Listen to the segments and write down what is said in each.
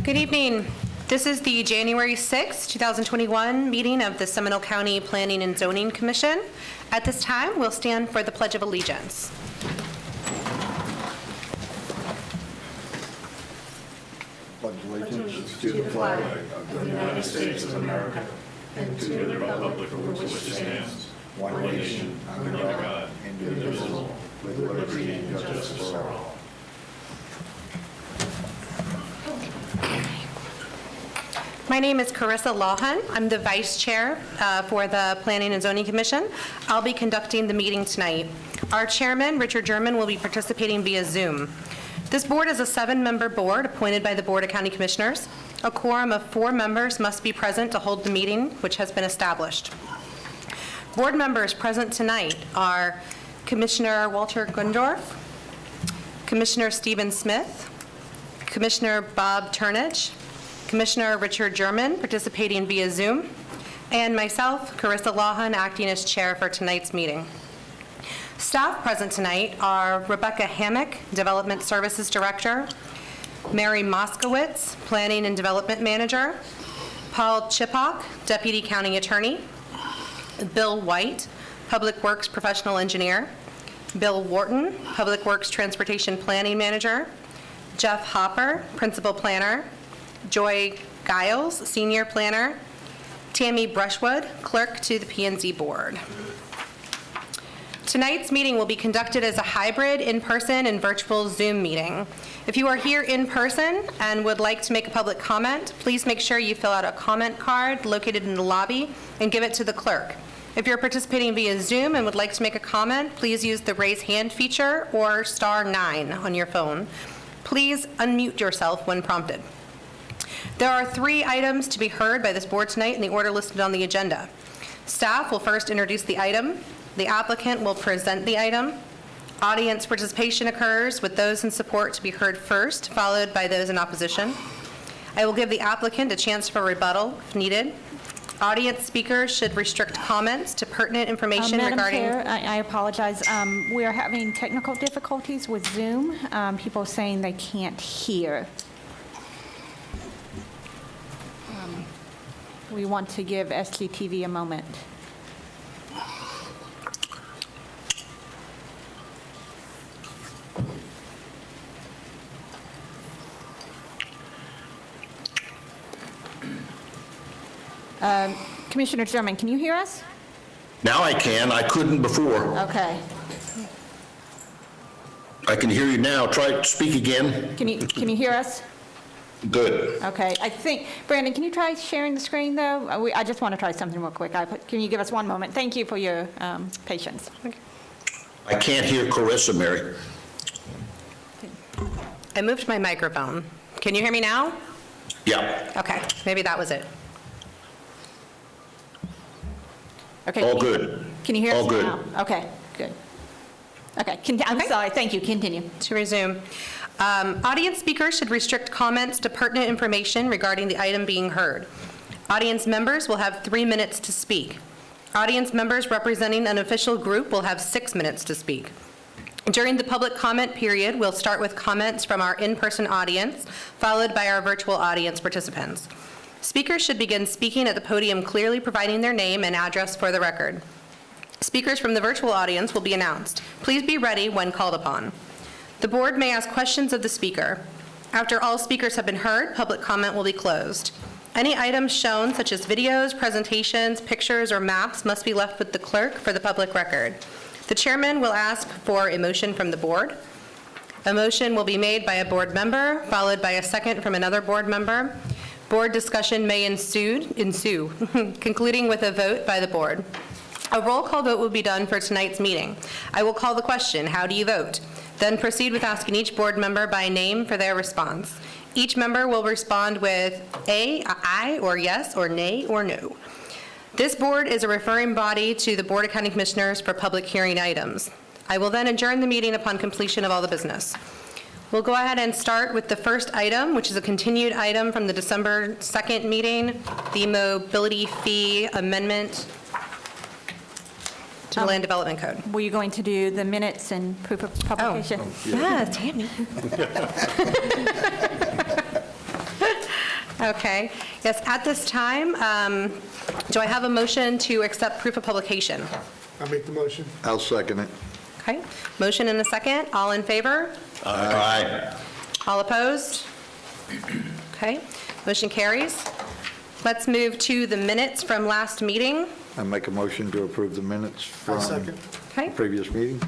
Good evening. This is the January 6, 2021 meeting of the Seminole County Planning and Zoning Commission. At this time, we'll stand for the Pledge of Allegiance. Pledge allegiance to the flag of the United States of America and to the republic for which it stands, one nation, under God, indivisible, with liberty and justice for all. My name is Carissa Lawhon. I'm the Vice Chair for the Planning and Zoning Commission. I'll be conducting the meeting tonight. Our Chairman, Richard German, will be participating via Zoom. This board is a 7-member board appointed by the Board of County Commissioners. A quorum of 4 members must be present to hold the meeting, which has been established. Board members present tonight are Commissioner Walter Gundorf, Commissioner Stephen Smith, Commissioner Bob Turnage, Commissioner Richard German, participating via Zoom, and myself, Carissa Lawhon, acting as chair for tonight's meeting. Staff present tonight are Rebecca Hammock, Development Services Director, Mary Moskowitz, Planning and Development Manager, Paul Chipak, Deputy County Attorney, Bill White, Public Works Professional Engineer, Bill Wharton, Public Works Transportation Planning Manager, Jeff Hopper, Principal Planner, Joy Giles, Senior Planner, Tammy Brushwood, Clerk to the P&Z Board. Tonight's meeting will be conducted as a hybrid in-person and virtual Zoom meeting. If you are here in person and would like to make a public comment, please make sure you fill out a comment card located in the lobby and give it to the clerk. If you're participating via Zoom and would like to make a comment, please use the raise hand feature or *9 on your phone. Please unmute yourself when prompted. There are 3 items to be heard by this board tonight in the order listed on the agenda. Staff will first introduce the item. The applicant will present the item. Audience participation occurs with those in support to be heard first, followed by those in opposition. I will give the applicant a chance for rebuttal if needed. Audience speakers should restrict comments to pertinent information regarding... Madam Chair, I apologize. We are having technical difficulties with Zoom. People saying they can't hear. We want to give SCTV a moment. Commissioner German, can you hear us? Now I can. I couldn't before. Okay. I can hear you now. Try to speak again. Can you hear us? Good. Okay. I think, Brandon, can you try sharing the screen, though? I just want to try something real quick. Can you give us 1 moment? Thank you for your patience. I can't hear Carissa, Mary. I moved my microphone. Can you hear me now? Yeah. Okay, maybe that was it. Okay. All good. Can you hear us All good. now? Okay, good. Okay, I'm sorry. Thank you. Continue. To resume, audience speakers should restrict comments to pertinent information regarding the item being heard. Audience members will have 3 minutes to speak. Audience members representing an official group will have 6 minutes to speak. During the public comment period, we'll start with comments from our in-person audience, followed by our virtual audience participants. Speakers should begin speaking at the podium clearly providing their name and address for the record. Speakers from the virtual audience will be announced. Please be ready when called upon. The board may ask questions of the speaker. After all speakers have been heard, public comment will be closed. Any items shown, such as videos, presentations, pictures, or maps, must be left with the clerk for the public record. The chairman will ask for a motion from the board. A motion will be made by a board member, followed by a second from another board member. Board discussion may ensue, concluding with a vote by the board. A roll call vote will be done for tonight's meeting. I will call the question, how do you vote? Then proceed with asking each board member by name for their response. Each member will respond with aye, or yes, or nay, or no. This board is a referring body to the Board of County Commissioners for public hearing items. I will then adjourn the meeting upon completion of all the business. We'll go ahead and start with the first item, which is a continued item from the December 2nd meeting, the mobility fee amendment to the Land Development Code. Were you going to do the minutes and proof of publication? Yeah, Tammy. Okay. Yes, at this time, do I have a motion to accept proof of publication? I make the motion. I'll second it. Okay. Motion and a second. All in favor? Aye. All opposed? Okay. Motion carries. Let's move to the minutes from last meeting. I make a motion to approve the minutes I from second. Okay. previous meeting.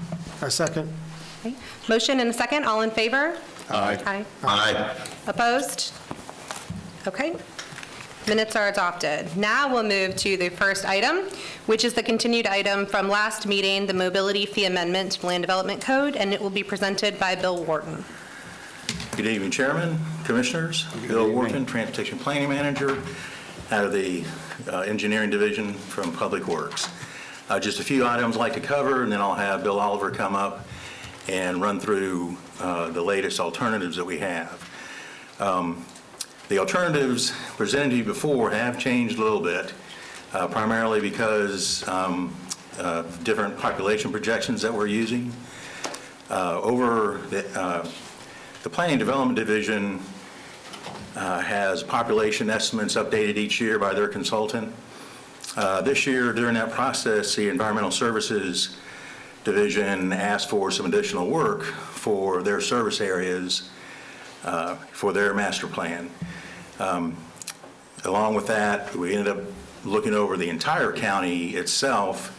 I second. Okay. Motion and a second. All in favor? Aye. Aye. Aye. Opposed? Okay. Minutes are adopted. Now we'll move to the first item, which is the continued item from last meeting, the mobility fee amendment to Land Development Code, and it will be presented by Bill Wharton. Good evening, Chairman, Commissioners. Bill Wharton, Transportation Planning Manager out of the Engineering Division from Public Works. Just a few items I'd like to cover, and then I'll have Bill Oliver come up and run through the latest alternatives that we have. The alternatives presented to you before have changed a little bit, primarily because of different population projections that we're using. Over the Planning and Development Division has population estimates updated each year by their consultant. This year, during that process, the Environmental Services Division asked for some additional work for their service areas for their master plan. Along with that, we ended up looking over the entire county itself,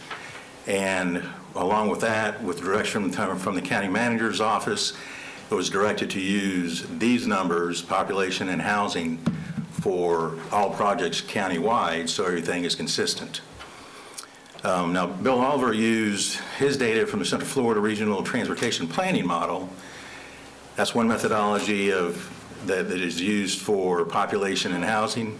and along with that, with direction from the county manager's office, it was directed to use these numbers, population and housing, for all projects countywide, so everything is consistent. Now, Bill Oliver used his data from the Central Florida Regional Transportation Planning Model. That's one methodology that is used for population and housing.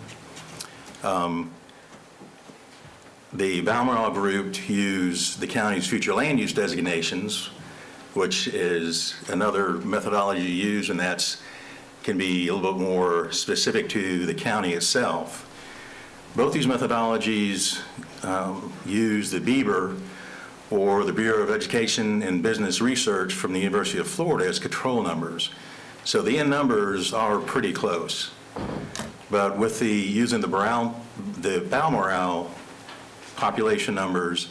The Balmoral group used the county's future land use designations, which is another methodology used, and that's can be a little bit more specific to the county itself. Both these methodologies use the BEBR, or the Bureau of Education and Business Research from the University of Florida, as control numbers. So the end numbers are pretty close. But with using the Balmoral population numbers,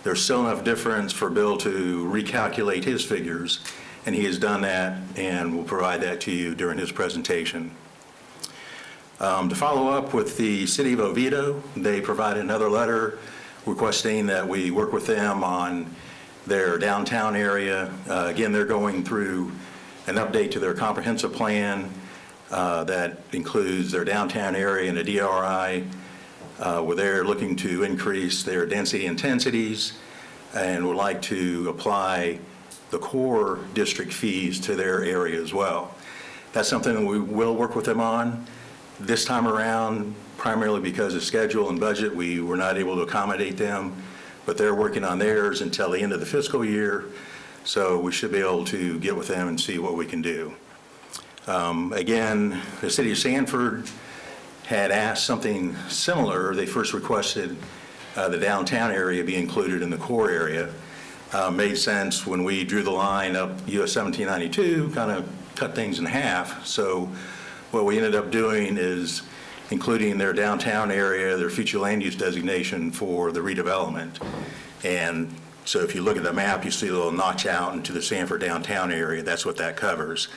there's still enough difference for Bill to recalculate his figures, and he has done that and will provide that to you during his presentation. To follow up with the City of Oviedo, they provided another letter requesting that we work with them on their downtown area. Again, they're going through an update to their comprehensive plan that includes their downtown area and a DRI, where they're looking to increase their density intensities and would like to apply the core district fees to their area as well. That's something that we will work with them on. This time around, primarily because of schedule and budget, we were not able to accommodate them, but they're working on theirs until the end of the fiscal year, so we should be able to get with them and see what we can do. Again, the City of Sanford had asked something similar. They first requested the downtown area be included in the core area. Made sense when we drew the line up US 1792, kind of cut things in half. So what we ended up doing is including their downtown area, their future land use designation for the redevelopment. And so if you look at the map, you see a little notch out into the Sanford downtown area. That's what that covers.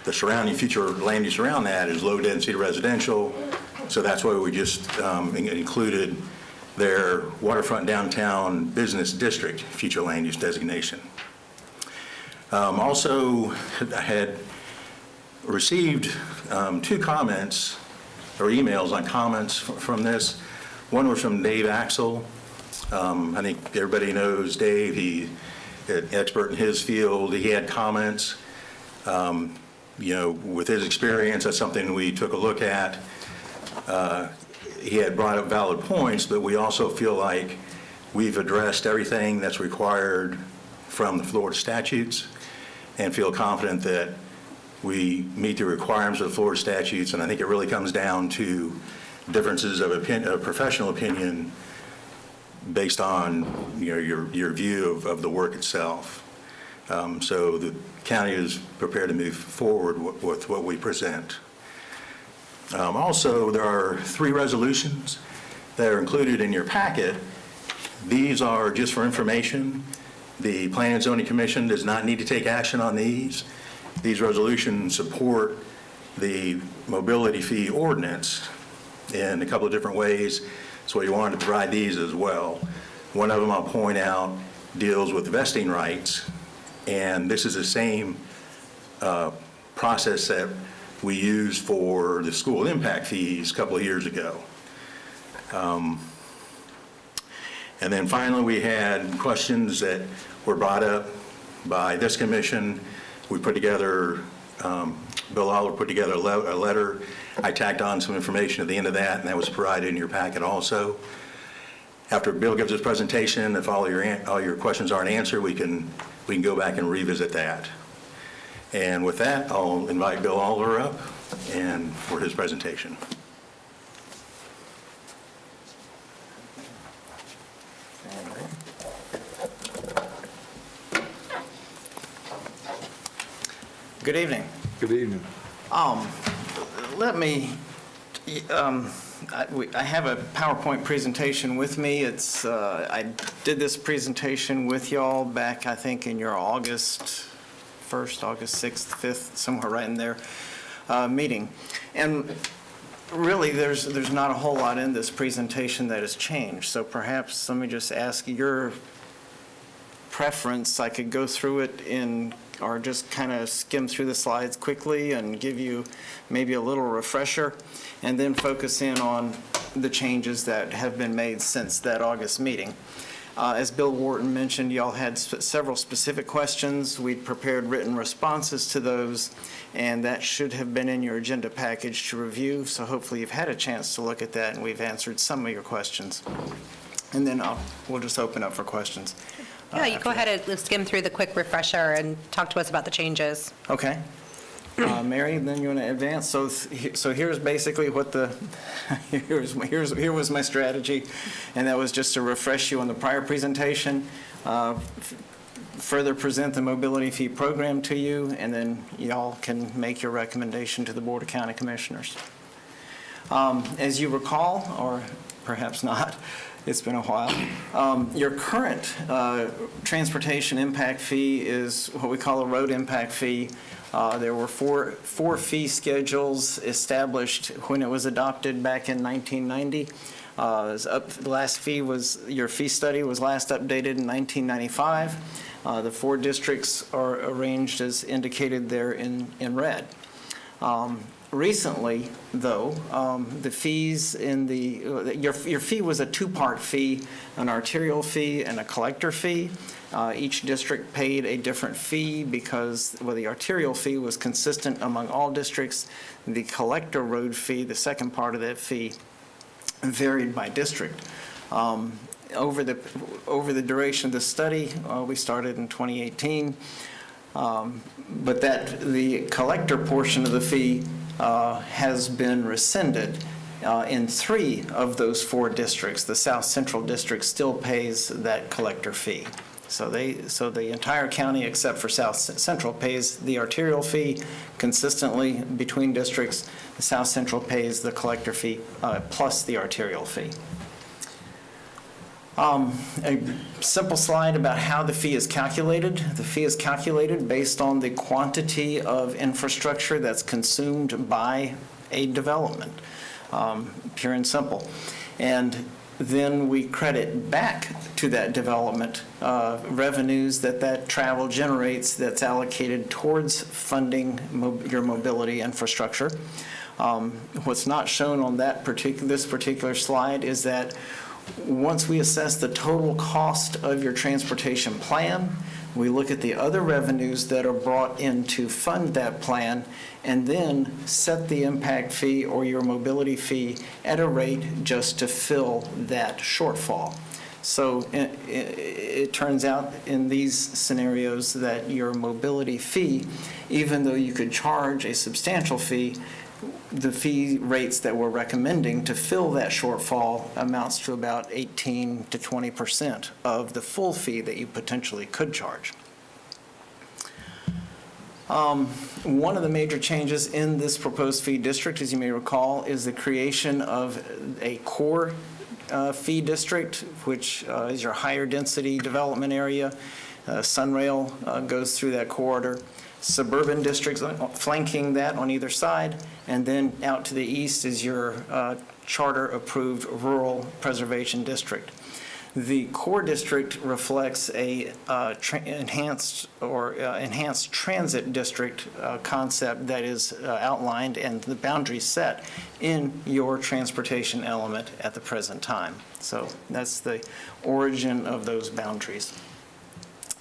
The surrounding future land use around that is low density residential. So that's why we just included their waterfront downtown business district future land use designation. Also, I had received 2 comments or emails on comments from this. One was from Dave Axel. I think everybody knows Dave. He's an expert in his field. He had comments. You know, with his experience, that's something we took a look at. He had brought up valid points, but we also feel like we've addressed everything that's required from the Florida statutes and feel confident that we meet the requirements of the Florida statutes, and I think it really comes down to differences of professional opinion based on, you know, your view of the work itself. So the county is prepared to move forward with what we present. Also, there are 3 resolutions that are included in your packet. These are just for information. The Planning and Zoning Commission does not need to take action on these. These resolutions support the mobility fee ordinance in a couple of different ways, so we wanted to provide these as well. One of them I'll point out deals with vesting rights, and this is the same process that we used for the school impact fees a couple of years ago. And then finally, we had questions that were brought up by this commission. We put together, Bill Oliver put together a letter. I tacked on some information at the end of that, and that was provided in your packet also. After Bill gives his presentation, if all your questions aren't answered, we can go back and revisit that. And with that, I'll invite Bill Oliver up and for his presentation. Good evening. Good evening. Let me, I have a PowerPoint presentation with me. I did this presentation with y'all back, I think, in your August 1st, August 6th, 5th, somewhere right in there, meeting. And really, there's not a whole lot in this presentation that has changed. So perhaps let me just ask your preference. I could go through it or just kind of skim through the slides quickly and give you maybe a little refresher, and then focus in on the changes that have been made since that August meeting. As Bill Wharton mentioned, y'all had several specific questions. We'd prepared written responses to those, and that should have been in your agenda package to review, so hopefully you've had a chance to look at that and we've answered some of your questions. And then we'll just open up for questions. Yeah, you go ahead and skim through the quick refresher and talk to us about the changes. Okay. Mary, then you want to advance? So here's basically what here was my strategy, and that was just to refresh you on the prior presentation, further present the mobility fee program to you, and then y'all can make your recommendation to the Board of County Commissioners. As you recall, or perhaps not, it's been a while. Your current transportation impact fee is what we call a road impact fee. There were four fee schedules established when it was adopted back in 1990. Your fee study was last updated in 1995. The 4 districts are arranged as indicated there in red. Recently, though, the fees your fee was a 2-part fee, an arterial fee and a collector fee. Each district paid a different fee because, the arterial fee was consistent among all districts. The collector road fee, the second part of that fee, varied by district. Over the duration of the study, we started in 2018, but the collector portion of the fee has been rescinded in 3 of those 4 districts. The South Central District still pays that collector fee. So the entire county, except for South Central, pays the arterial fee consistently between districts. The South Central pays the collector fee plus the arterial fee. A simple slide about how the fee is calculated. The fee is calculated based on the quantity of infrastructure that's consumed by a development, pure and simple. And then we credit back to that development revenues that travel generates that's allocated towards funding your mobility infrastructure. What's not shown on this particular slide is that once we assess the total cost of your transportation plan, we look at the other revenues that are brought in to fund that plan, and then set the impact fee or your mobility fee at a rate just to fill that shortfall. So it turns out in these scenarios that your mobility fee, even though you could charge a substantial fee, the fee rates that we're recommending to fill that shortfall amounts to about 18 to 20% of the full fee that you potentially could charge. One of the major changes in this proposed fee district, as you may recall, is the creation of a core fee district, which is your higher density development area. Sunrail goes through that corridor. Suburban districts flanking that on either side, and then out to the east is your charter-approved rural preservation district. The core district reflects a enhanced transit district concept that is outlined and the boundaries set in your transportation element at the present time. So that's the origin of those boundaries.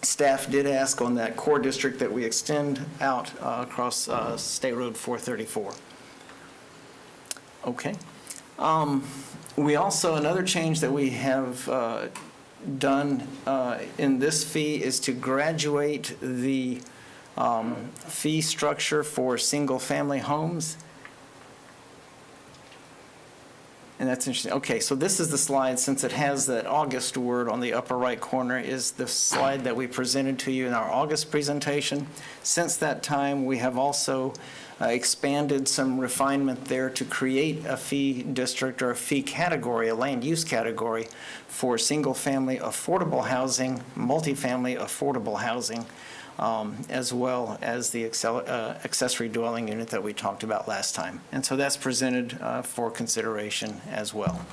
Staff did ask on that core district that we extend out across State Road 434. Okay. We also, another change that we have done in this fee is to graduate the fee structure for single-family homes. And that's interesting. Okay, so this is the slide, since it has that August word on the upper right corner, is the slide that we presented to you in our August presentation. Since that time, we have also expanded some refinement there to create a fee district or a fee category, a land use category for single-family affordable housing, multifamily affordable housing, as well as the accessory dwelling unit that we talked about last time. And so that's presented for consideration as well.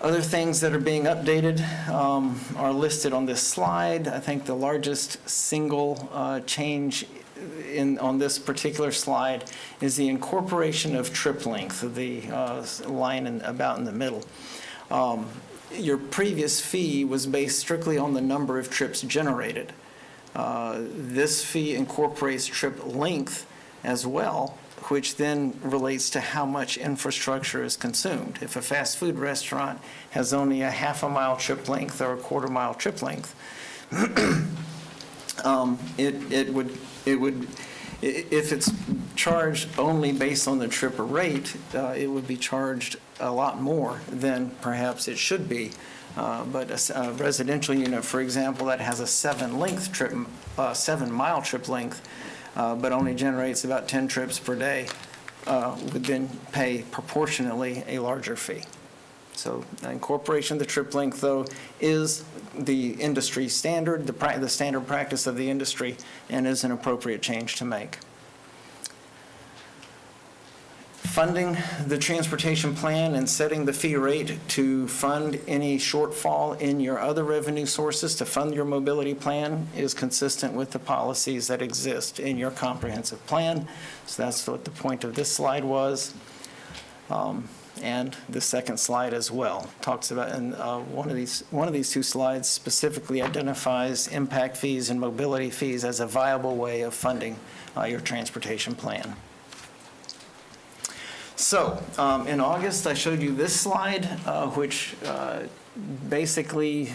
Other things that are being updated are listed on this slide. I think the largest single change on this particular slide is the incorporation of trip length, the line about in the middle. Your previous fee was based strictly on the number of trips generated. This fee incorporates trip length as well, which then relates to how much infrastructure is consumed. If a fast food restaurant has only a half-a-mile trip length or a quarter-mile trip length, if it's charged only based on the trip rate, it would be charged a lot more than perhaps it should be. But a residential unit, for example, that has a 7-mile trip length, but only generates about 10 trips per day, would then pay proportionately a larger fee. So the incorporation of the trip length, though, is the industry standard, the standard practice of the industry, and is an appropriate change to make. Funding the transportation plan and setting the fee rate to fund any shortfall in your other revenue sources to fund your mobility plan is consistent with the policies that exist in your comprehensive plan. So that's what the point of this slide was. And the second slide as well talks about, and one of these two slides specifically identifies impact fees and mobility fees as a viable way of funding your transportation plan. So in August, I showed you this slide, which basically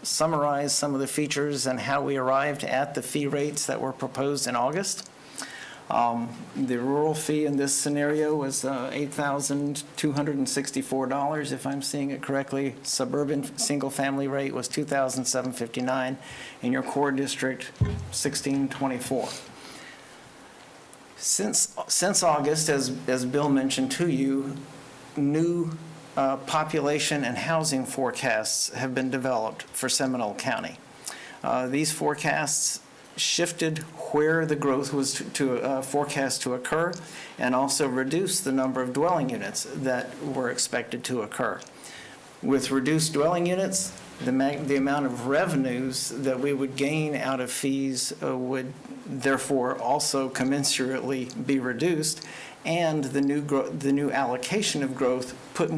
summarized some of the features and how we arrived at the fee rates that were proposed in August. The rural fee in this scenario was $8,264, if I'm seeing it correctly. Suburban single-family rate was $2,759. In your core district, $1,624. Since August, as Bill mentioned to you, new population and housing forecasts have been developed for Seminole County. These forecasts shifted where the growth was forecast to occur, and also reduced the number of dwelling units that were expected to occur. With reduced dwelling units, the amount of revenues that we would gain out of fees would therefore also commensurately be reduced, and the new allocation of growth put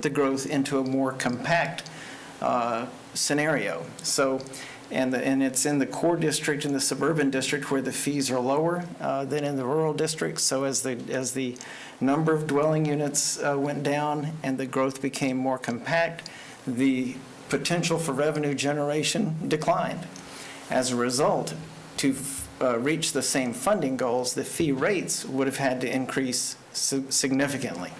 the growth into a more compact scenario. So, and it's in the core district and the suburban district where the fees are lower than in the rural districts. So as the number of dwelling units went down and the growth became more compact, the potential for revenue generation declined. As a result, to reach the same funding goals, the fee rates would have had to increase significantly.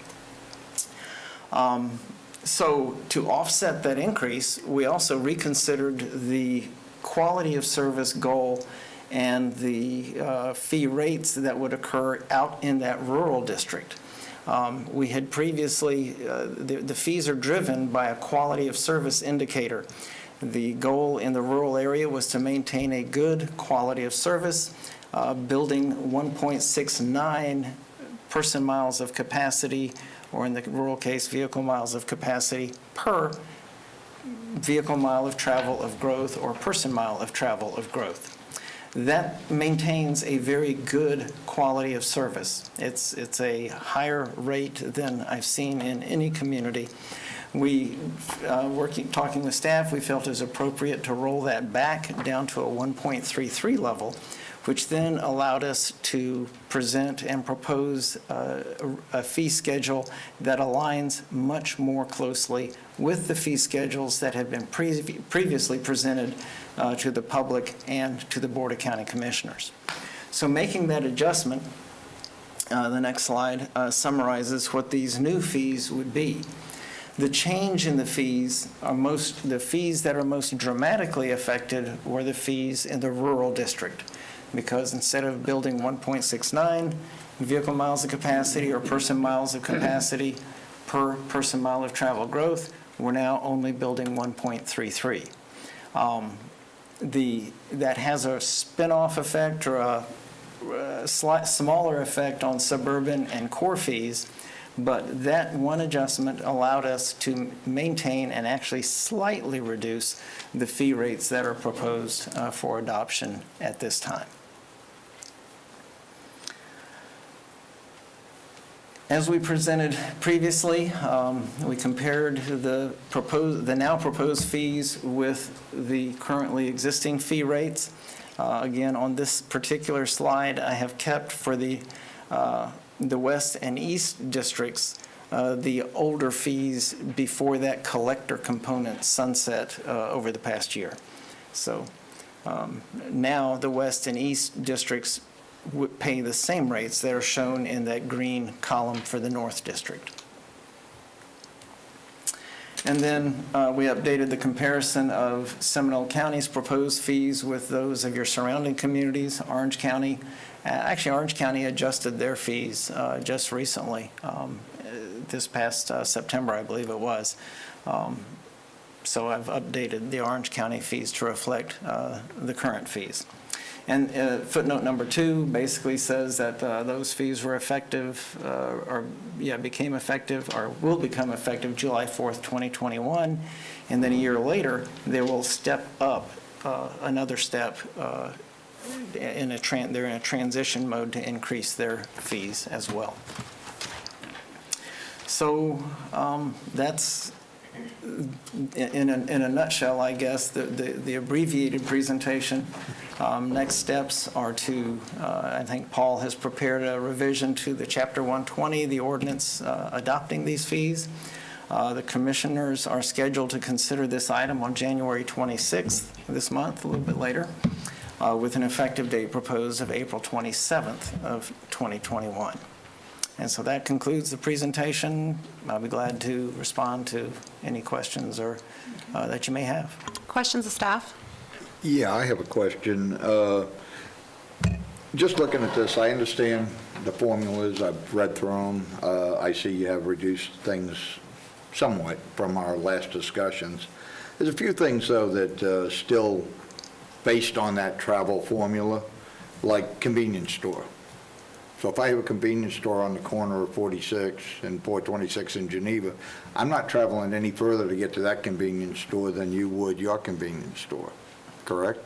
So to offset that increase, we also reconsidered the quality of service goal and the fee rates that would occur out in that rural district. We had previously, the fees are driven by a quality of service indicator. The goal in the rural area was to maintain a good quality of service, building 1.69 person miles of capacity, or in the rural case, vehicle miles of capacity per vehicle mile of travel of growth or person mile of travel of growth. That maintains a very good quality of service. It's a higher rate than I've seen in any community. We, talking with staff, we felt it was appropriate to roll that back down to a 1.33 level, which then allowed us to present and propose a fee schedule that aligns much more closely with the fee schedules that have been previously presented to the public and to the Board of County Commissioners. So making that adjustment, the next slide summarizes what these new fees would be. The change in the fees the fees that are most dramatically affected were the fees in the rural district, because instead of building 1.69 vehicle miles of capacity or person miles of capacity per person mile of travel growth, we're now only building 1.33. That has a spin-off effect or a smaller effect on suburban and core fees, but that one adjustment allowed us to maintain and actually slightly reduce the fee rates that are proposed for adoption at this time. As we presented previously, we compared the now proposed fees with the currently existing fee rates. Again, on this particular slide, I have kept for the west and east districts the older fees before that collector component sunset over the past year. So now the west and east districts would pay the same rates that are shown in that green column for the North District. And then we updated the comparison of Seminole County's proposed fees with those of your surrounding communities. Orange County, Orange County adjusted their fees just recently, this past September, I believe it was. So I've updated the Orange County fees to reflect the current fees. And footnote number 2 basically says that those fees were effective, became effective, or will become effective July 4th, 2021. And then a year later, they will step up another step. They're in a transition mode to increase their fees as well. So that's, in a nutshell, I guess, the abbreviated presentation. Next steps are to, I think Paul has prepared a revision to the Chapter 120, the ordinance adopting these fees. The commissioners are scheduled to consider this item on January 26th this month, a little bit later, with an effective date proposed of April 27th of 2021. And so that concludes the presentation. I'll be glad to respond to any questions or that you may have. Questions of staff? Yeah, I have a question. Just looking at this, I understand the formulas, I've read through them. I see you have reduced things somewhat from our last discussions. There's a few things, though, that still based on that travel formula, like convenience store. So if I have a convenience store on the corner of 46 and 426 in Geneva, I'm not traveling any further to get to that convenience store than you would your convenience store, correct?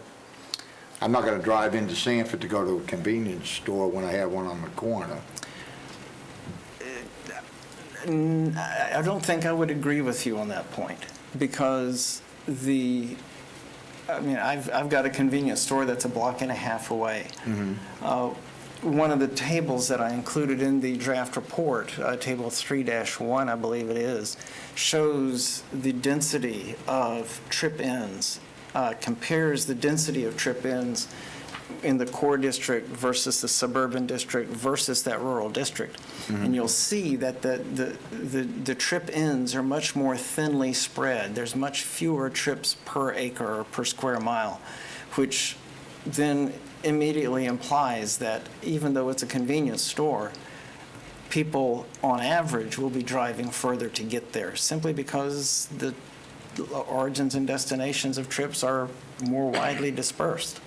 I'm not going to drive into Sanford to go to a convenience store when I have one on the corner. I don't think I would agree with you on that point, because I've got a convenience store that's a block and a half away. Mm-hmm. One of the tables that I included in the draft report, table 3-1, I believe it is, shows the density of trip-ins, compares the density of trip-ins in the core district versus the suburban district versus that rural district. And you'll see that the trip ends are much more thinly spread. There's much fewer trips per acre or per square mile, which then immediately implies that even though it's a convenience store, people on average will be driving further to get there simply because the origins and destinations of trips are more widely dispersed.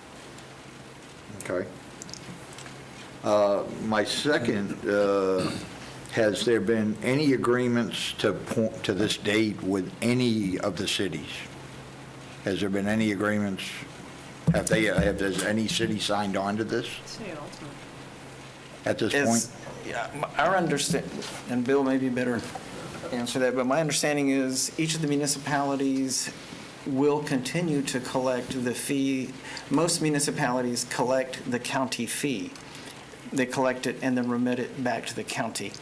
Okay. My second, has there been any agreements to this date with any of the cities? Has there been any agreements? Has any city signed on to this at this point? Yeah, our understand, and Bill may be better answer that, but my understanding is each of the municipalities will continue to collect the fee. Most municipalities collect the county fee. They collect it and then remit it back to the county.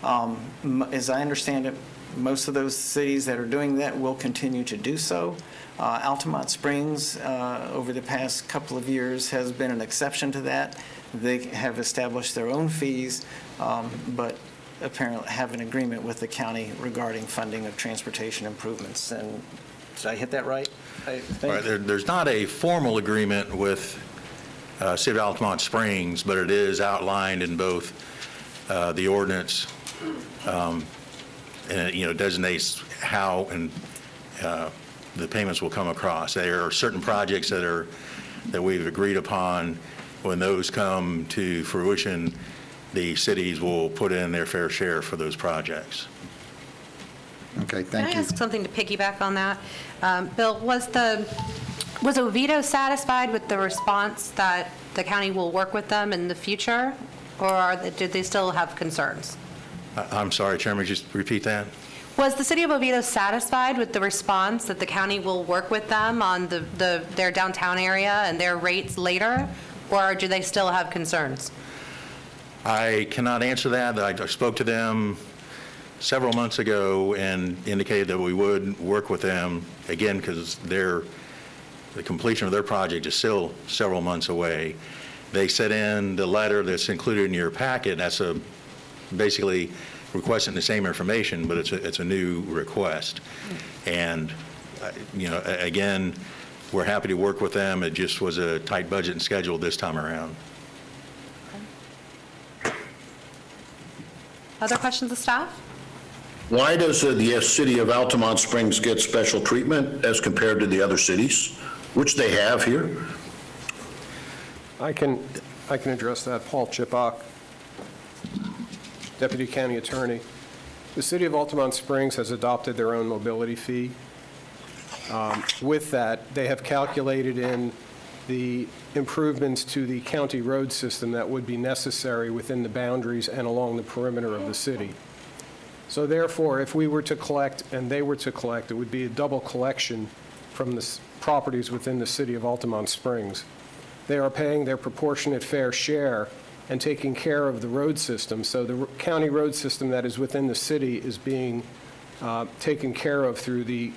As I understand it, most of those cities that are doing that will continue to do so. Altamont Springs, over the past couple of years, has been an exception to that. They have established their own fees, but apparently have an agreement with the county regarding funding of transportation improvements. And did I hit that right? All right, there's not a formal agreement with City of Altamont Springs, but it is outlined in both the ordinance, and it designates how and the payments will come across. There are certain projects that we've agreed upon. When those come to fruition, the cities will put in their fair share for those projects. Okay, Can thank I you. ask something to piggyback on that? Bill, was Oviedo satisfied with the response that the county will work with them in the future, or did they still have concerns? I'm sorry, Chairman, just repeat that? Was the city of Oviedo satisfied with the response that the county will work with them on their downtown area and their rates later, or do they still have concerns? I cannot answer that. I spoke to them several months ago and indicated that we would work with them, again, because the completion of their project is still several months away. They sent in the letter that's included in your packet. That's basically requesting the same information, but it's a new request. And, again, we're happy to work with them. It just was a tight budget and schedule this time around. Other questions of staff? Why does the city of Altamont Springs get special treatment as compared to the other cities, which they have here? I can address that. Paul Chipok, Deputy County Attorney. The city of Altamont Springs has adopted their own mobility fee. With that, they have calculated in the improvements to the county road system that would be necessary within the boundaries and along the perimeter of the city. So therefore, if we were to collect and they were to collect, it would be a double collection from the properties within the city of Altamont Springs. They are paying their proportionate fair share and taking care of the road system. So the county road system that is within the city is being taken care of through the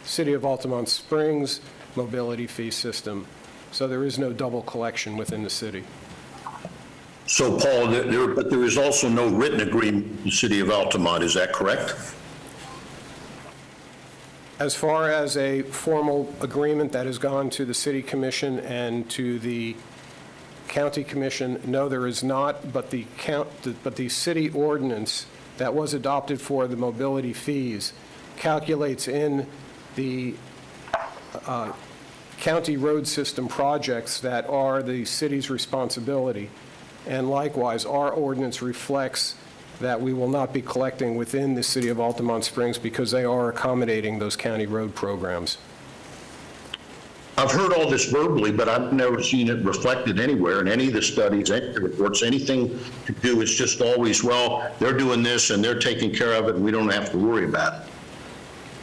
City of Altamont Springs mobility fee system. So there is no double collection within the city. So, Paul, but there is also no written agreement with the city of Altamont, is that correct? As far as a formal agreement that has gone to the city commission and to the county commission, no, there is not, but the city ordinance that was adopted for the mobility fees calculates in the county road system projects that are the city's responsibility. And likewise, our ordinance reflects that we will not be collecting within the city of Altamont Springs because they are accommodating those county road programs. I've heard all this verbally, but I've never seen it reflected anywhere in any of the studies, any of the reports, anything to do. It's just always, well, they're doing this and they're taking care of it and we don't have to worry about it.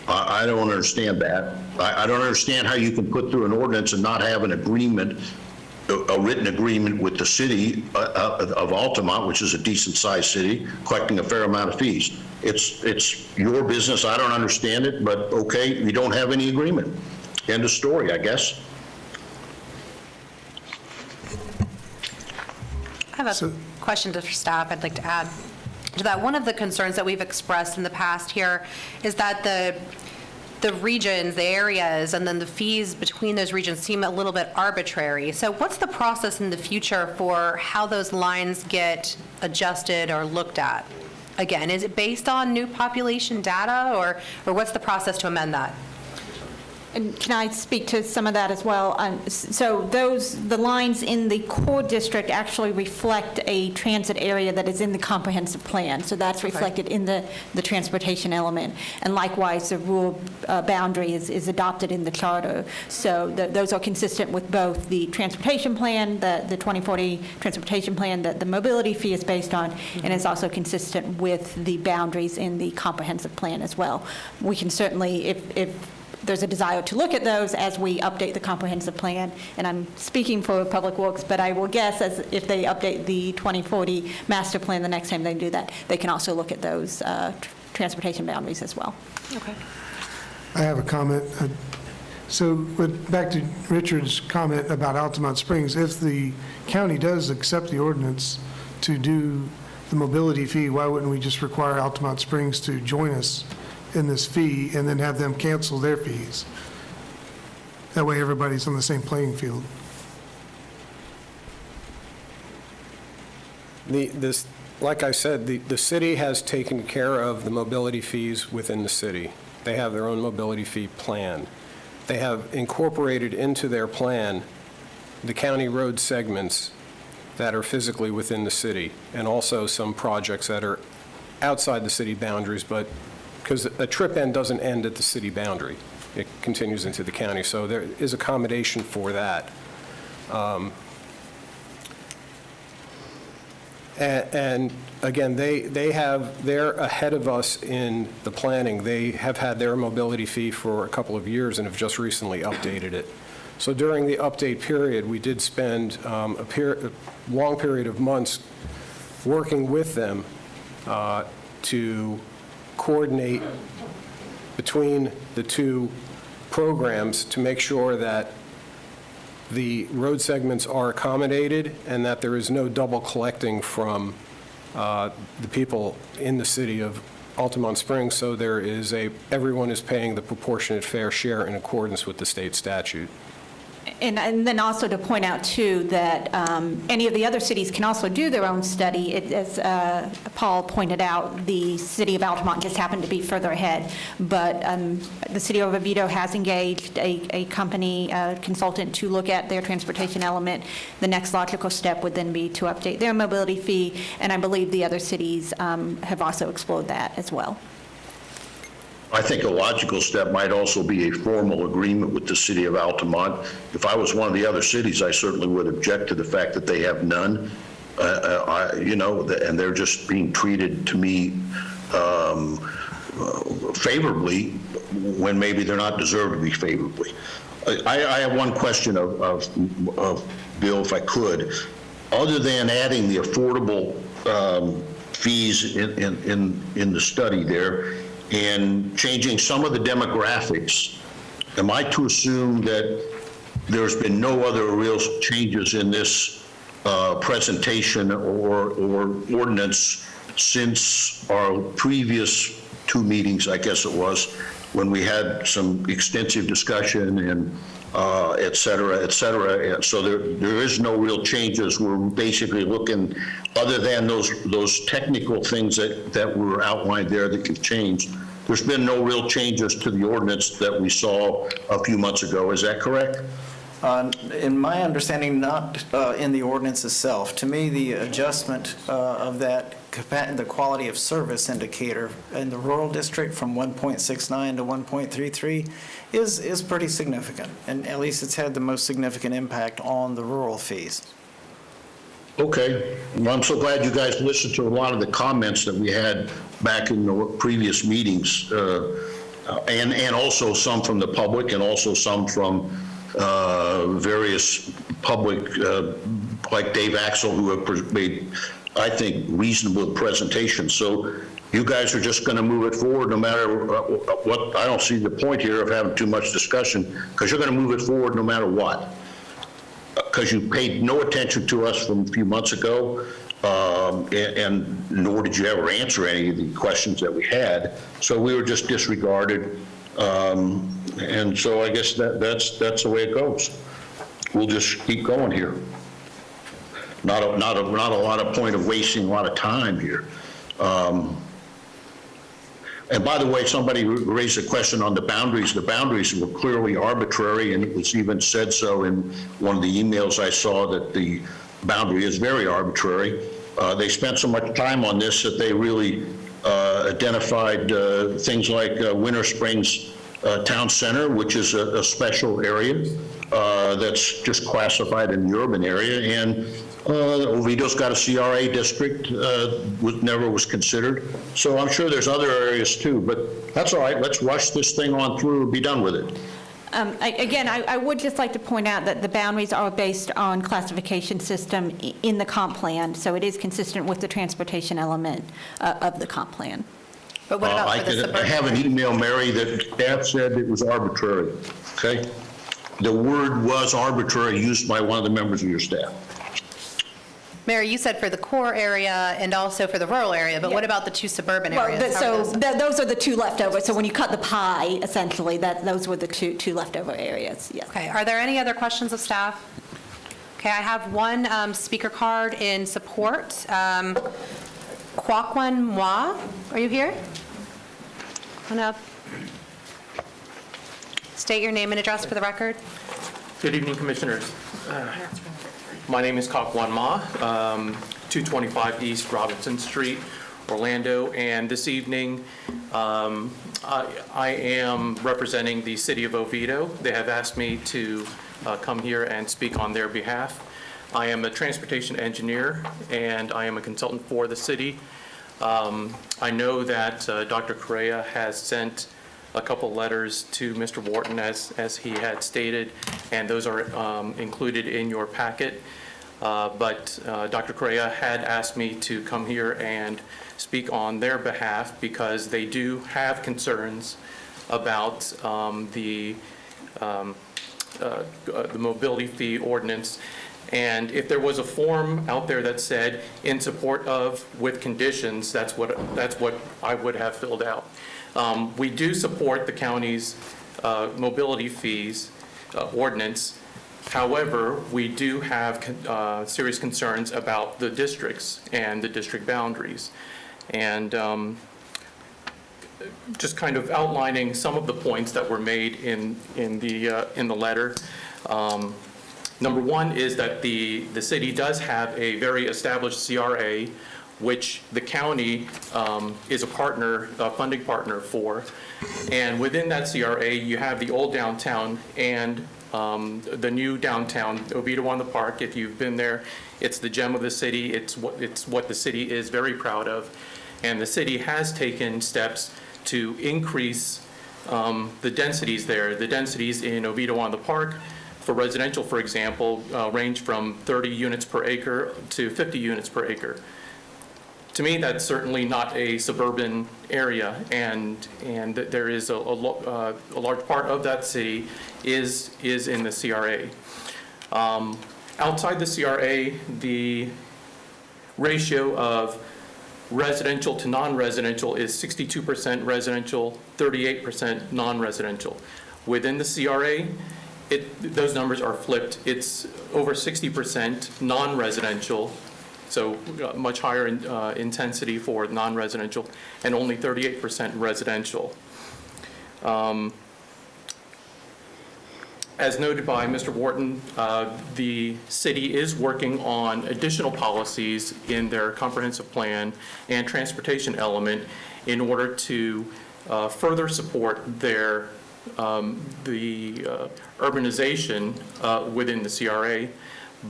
I don't understand that. I don't understand how you can put through an ordinance and not have an agreement, a written agreement with the city of Altamont, which is a decent-sized city, collecting a fair amount of fees. It's your business. I don't understand it, but okay, you don't have any agreement. End of story, I guess. have a question to staff I'd like to add to that. One of the concerns that we've expressed in the past here is that the regions, the areas, and then the fees between those regions seem a little bit arbitrary. So what's the process in the future for how those lines get adjusted or looked at? Again, is it based on new population data, or what's the process to amend that? And can I speak to some of that as well? So the lines in the core district actually reflect a transit area that is in the comprehensive plan. So that's reflected in the transportation element. And likewise, the rural boundary is adopted in the charter. So those are consistent with both the transportation plan, the 2040 transportation plan that the mobility fee is based on, and it's also consistent with the boundaries in the comprehensive plan as well. We can certainly, if there's a desire to look at those as we update the comprehensive plan, and I'm speaking for Public Works, but I will guess as if they update the 2040 master plan the next time they do that, they can also look at those transportation boundaries as well. Okay. I have a comment. Back to Richard's comment about Altamont Springs, if the county does accept the ordinance to do the mobility fee, why wouldn't we just require Altamont Springs to join us in this fee and then have them cancel their fees? That way everybody's on the same playing field. Like I said, the city has taken care of the mobility fees within the city. They have their own mobility fee plan. They have incorporated into their plan the county road segments that are physically within the city, and also some projects that are outside the city boundaries, but because a trip end doesn't end at the city boundary. It continues into the county, so there is accommodation for that. And again, they're ahead of us in the planning. They have had their mobility fee for a couple of years and have just recently updated it. So during the update period, we did spend a long period of months working with them to coordinate between the two programs to make sure that the road segments are accommodated and that there is no double collecting from the people in the city of Altamont Springs. So everyone is paying the proportionate fair share in accordance with the state statute. And then also to point out, too, that any of the other cities can also do their own study. As Paul pointed out, the city of Altamont just happened to be further ahead. But the city of Oviedo has engaged a company consultant to look at their transportation element. The next logical step would then be to update their mobility fee, and I believe the other cities have also explored that as well. I think a logical step might also be a formal agreement with the city of Altamont. If I was one of the other cities, I certainly would object to the fact that they have none, and they're just being treated to me favorably when maybe they're not deserved to be favorably. I have one question of Bill, if I could. Other than adding the affordable fees in the study there, and changing some of the demographics, am I to assume that there's been no other real changes in this presentation or ordinance since our previous two meetings, I guess it was, when we had some extensive discussion and et cetera, et cetera. And so there is no real changes. We're basically looking, other than those technical things that were outlined there that could change, there's been no real changes to the ordinance that we saw a few months ago. Is that correct? In my understanding, not in the ordinance itself. To me, the adjustment of that, the quality of service indicator in the rural district from 1.69 to 1.33 is pretty significant, and at least it's had the most significant impact on the rural fees. Okay. Well, I'm so glad you guys listened to a lot of the comments that we had back in the previous meetings, and also some from the public and also some from various public, like Dave Axel, who have made, I think, reasonable presentations. So you guys are just going to move it forward no matter what. I don't see the point here of having too much discussion, because you're going to move it forward no matter what. because you paid no attention to us from a few months ago, and nor did you ever answer any of the questions that we had. So we were just disregarded. And so I guess that's the way it goes. We'll just keep going here. Not a lot of point of wasting a lot of time here. And by the way, somebody raised a question on the boundaries. The boundaries were clearly arbitrary, and it was even said so in one of the emails I saw, that the boundary is very arbitrary. They spent so much time on this that they really identified things like Winter Springs Town Center, which is a special area that's just classified in the urban area, and Oviedo's got a CRA district, never was considered. So I'm sure there's other areas too, but that's all right. Let's rush this thing on through and be done with it. Again, I would just like to point out that the boundaries are based on classification system in the comp plan, so it is consistent with the transportation element of the comp plan. But what about for the I suburban? have an email, Mary, that staff said it was arbitrary, okay? The word was arbitrary used by one of the members of your staff. Mary, you said for the core area and also for the rural area, but what about the two suburban areas? How are those? Those are the two leftovers. So when you cut the pie, essentially, those were the two leftover areas, yes. Okay, are there any other questions of staff? Okay, I have one speaker card in support. Kwakwan Mwa, are you here? Come on up. State your name and address for the record. Good evening, Commissioners. My name is Kwakwan Ma, 225 East Robinson Street, Orlando, and this evening I am representing the City of Oviedo. They have asked me to come here and speak on their behalf. I am a transportation engineer, and I am a consultant for the city. I know that Dr. Correa has sent a couple letters to Mr. Wharton, as he had stated, and those are included in your packet. But Dr. Correa had asked me to come here and speak on their behalf because they do have concerns about the mobility fee ordinance. And if there was a form out there that said in support of with conditions, that's what I would have filled out. We do support the county's mobility fees ordinance. However, we do have serious concerns about the districts and the district boundaries. And just kind of outlining some of the points that were made in the letter. Number one is that the city does have a very established CRA, which the county is a partner, a funding partner for. And within that CRA, you have the old downtown and the new downtown, Oviedo on the Park. If you've been there, it's the gem of the city. It's what the city is very proud of. And the city has taken steps to increase the densities there. The densities in Oviedo on the Park for residential, for example, range from 30 units per acre to 50 units per acre. To me, that's certainly not a suburban area, and there is a large part of that city is in the CRA. Outside the CRA, the ratio of residential to non-residential is 62% residential, 38% non-residential. Within the CRA, those numbers are flipped. It's over 60% non-residential, so much higher intensity for non-residential, and only 38% residential. As noted by Mr. Wharton, the city is working on additional policies in their comprehensive plan and transportation element in order to further support their the urbanization within the CRA,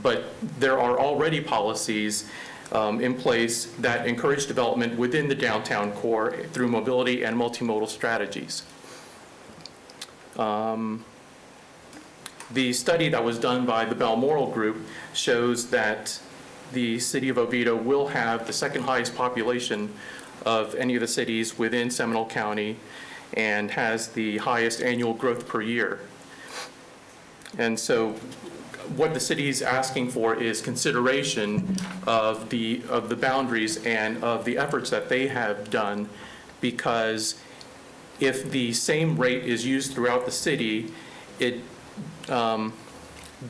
but there are already policies in place that encourage development within the downtown core through mobility and multimodal strategies. The study that was done by the Balmoral Group shows that the city of Oviedo will have the second highest population of any of the cities within Seminole County and has the highest annual growth per year. And so what the city is asking for is consideration of the boundaries and of the efforts that they have done, because if the same rate is used throughout the city, it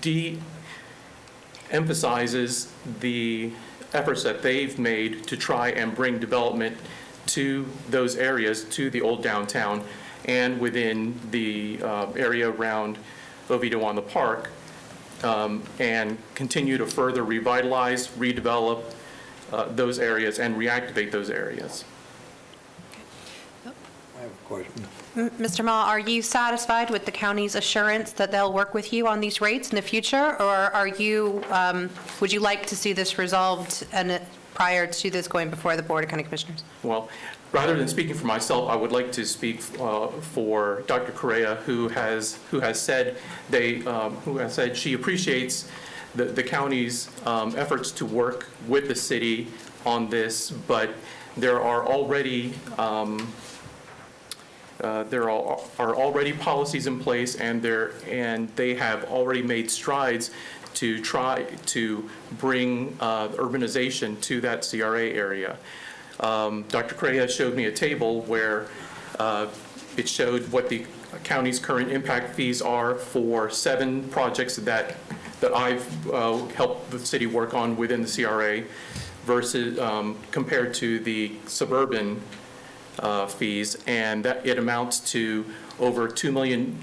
de-emphasizes the efforts that they've made to try and bring development to those areas, to the old downtown, and within the area around Oviedo on the Park, and continue to further revitalize, redevelop those areas and reactivate those areas. I have a question. Mr. Ma, are you satisfied with the county's assurance that they'll work with you on these rates in the future? Or are you, would you like to see this resolved and prior to this going before the Board of County Commissioners? Well, rather than speaking for myself, I would like to speak for Dr. Correa, who has said she appreciates the county's efforts to work with the city on this, but there are already policies in place, and they have already made strides to try to bring urbanization to that CRA area. Dr. Correa showed me a table where it showed what the county's current impact fees are for 7 projects that I've helped the city work on within the CRA versus compared to the suburban fees, and that it amounts to over $2 million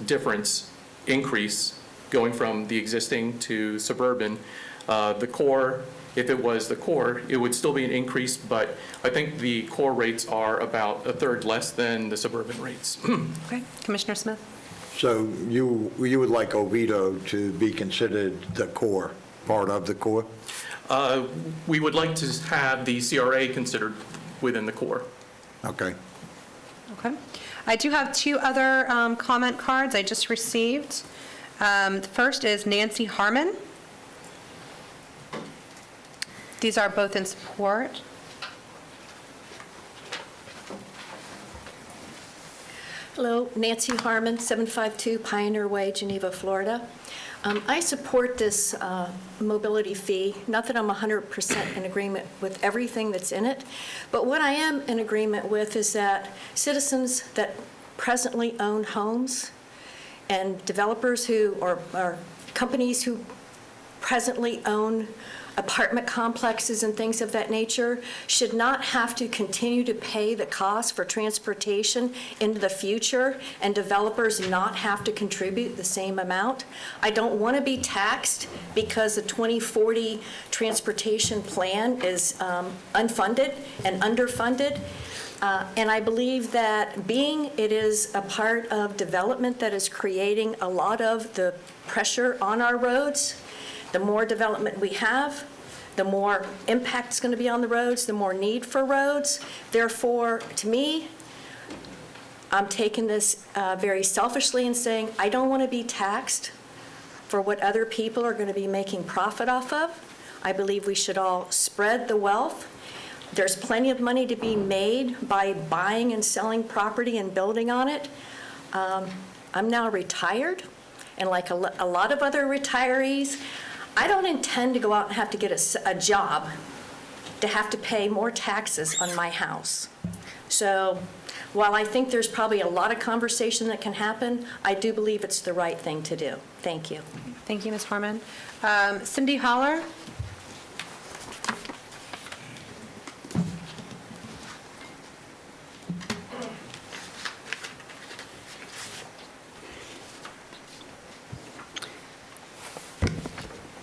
difference increase going from the existing to suburban. The core, if it was the core, it would still be an increase, but I think the core rates are about a third less than the suburban rates. Okay, Commissioner Smith? So you would like Oviedo to be considered the core, part of the core? We would like to have the CRA considered within the core. Okay. Okay. I do have 2 other comment cards I just received. The first is Nancy Harmon. These are both in support. Hello, Nancy Harmon, 752 Pioneer Way, Geneva, Florida. I support this mobility fee. Not that I'm 100% in agreement with everything that's in it, but what I am in agreement with is that citizens that presently own homes and developers who, or companies who presently own apartment complexes and things of that nature should not have to continue to pay the cost for transportation into the future and developers not have to contribute the same amount. I don't want to be taxed because the 2040 transportation plan is unfunded and underfunded. And I believe that being it is a part of development that is creating a lot of the pressure on our roads, the more development we have, the more impact is going to be on the roads, the more need for roads. Therefore, to me, I'm taking this very selfishly and saying, I don't want to be taxed for what other people are going to be making profit off of. I believe we should all spread the wealth. There's plenty of money to be made by buying and selling property and building on it. I'm now retired, and like a lot of other retirees, I don't intend to go out and have to get a job to have to pay more taxes on my house. So while I think there's probably a lot of conversation that can happen, I do believe it's the right thing to do. Thank you. Thank you, Ms. Harmon. Cindy Holler?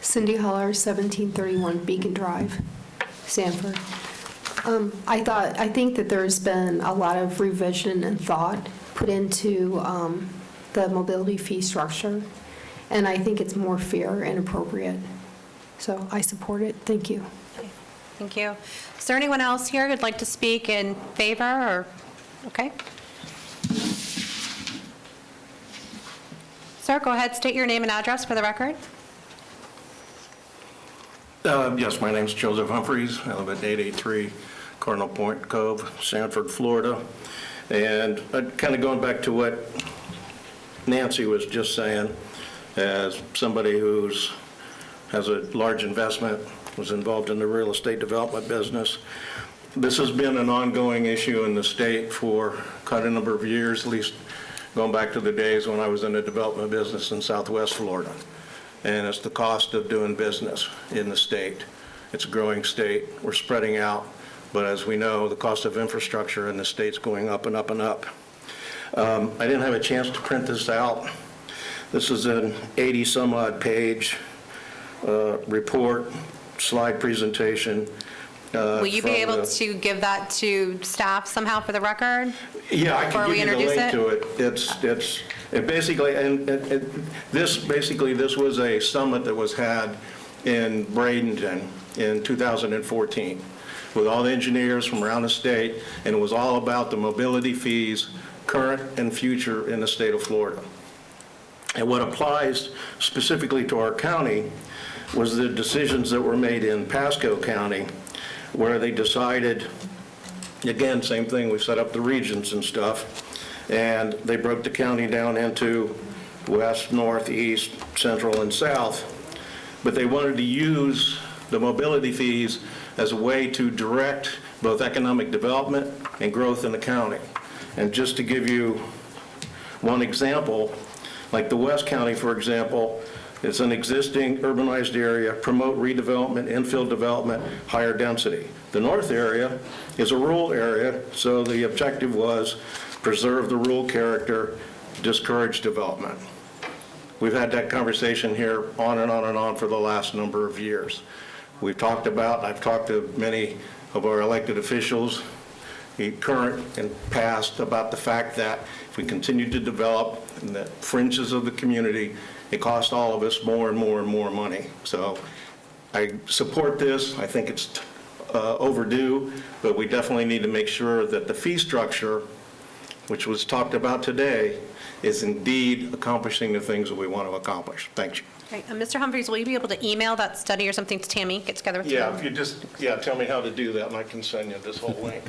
Cindy Holler, 1731 Beacon Drive, Sanford. I think that there's been a lot of revision and thought put into the mobility fee structure, and I think it's more fair and appropriate. So I support it. Thank you. Thank you. Is there anyone else here who'd like to speak in favor or, okay? Sir, go ahead, state your name and address for the record. Yes, my name's Joseph Humphreys. I live at 883 Cardinal Point Cove, Sanford, Florida. And kind of going back to what Nancy was just saying, as somebody has a large investment, was involved in the real estate development business. This has been an ongoing issue in the state for quite a number of years, at least going back to the days when I was in the development business in Southwest Florida. And it's the cost of doing business in the state. It's a growing state. We're spreading out. But as we know, the cost of infrastructure in the state's going up and up and up. I didn't have a chance to print this out. This is an 80-some-odd page report, slide presentation. Will you be able to give that to staff somehow for the record? Yeah, I before can we give you the introduce link to it. It basically, this was a summit that was had in Bradenton in 2014 with all the engineers from around the state, and it was all about the mobility fees, current and future, in the state of Florida. And what applies specifically to our county was the decisions that were made in Pasco County, where they decided, again, same thing, we set up the regions and stuff, and they broke the county down into west, north, east, central, and south. But they wanted to use the mobility fees as a way to direct both economic development and growth in the county. And just to give you one example, like the West County, for example, it's an existing urbanized area, promote redevelopment, infill development, higher density. The north area is a rural area, so the objective was preserve the rural character, discourage development. We've had that conversation here on and on and on for the last number of years. I've talked to many of our elected officials, current and past, about the fact that if we continue to develop in the fringes of the community, it costs all of us more and more and more money. So I support this. I think it's overdue, but we definitely need to make sure that the fee structure, which was talked about today, is indeed accomplishing the things that we want to accomplish. Thank you. Okay, Mr. Humphries, will you be able to email that study or something to Tammy, get together with you? Yeah, if you just, tell me how to do that, and I can send you this whole link.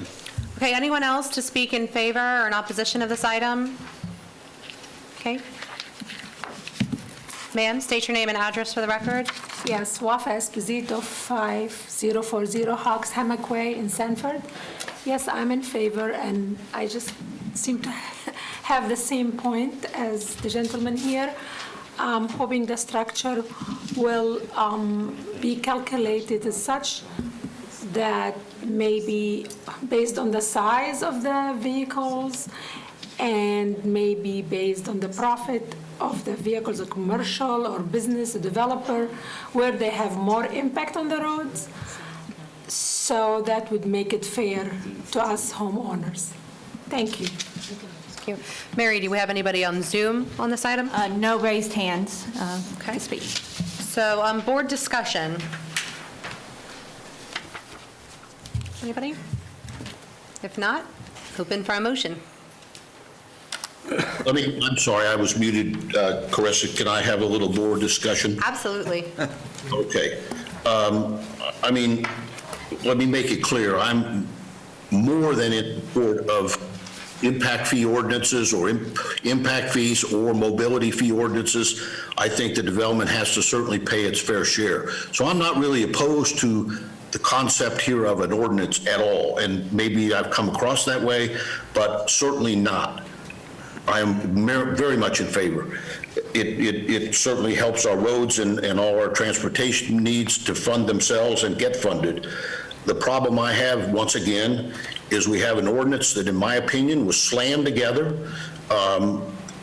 Okay, anyone else to speak in favor or in opposition of this item? Okay. Ma'am, state your name and address for the record. Yes, Wafa Esposito, 5040 Hawks Hammock Way in Sanford. Yes, I'm in favor, and I just seem to have the same point as the gentleman here. I'm hoping the structure will be calculated as such that maybe based on the size of the vehicles and maybe based on the profit of the vehicles, a commercial or business, a developer, where they have more impact on the roads. So that would make it fair to us homeowners. Thank you. Thank you. Mary, do we have anybody on Zoom on this item? No raised hands Okay. to speak. So, board discussion. Anybody? If not, open for a motion. I'm sorry, I was muted. Carissa, can I have a little board discussion? Absolutely. Okay. I mean, let me make it clear. I'm more than in support of impact fee ordinances or impact fees or mobility fee ordinances. I think the development has to certainly pay its fair share. So I'm not really opposed to the concept here of an ordinance at all. And maybe I've come across that way, but certainly not. I am very much in favor. It certainly helps our roads and all our transportation needs to fund themselves and get funded. The problem I have, once again, is we have an ordinance that, in my opinion, was slammed together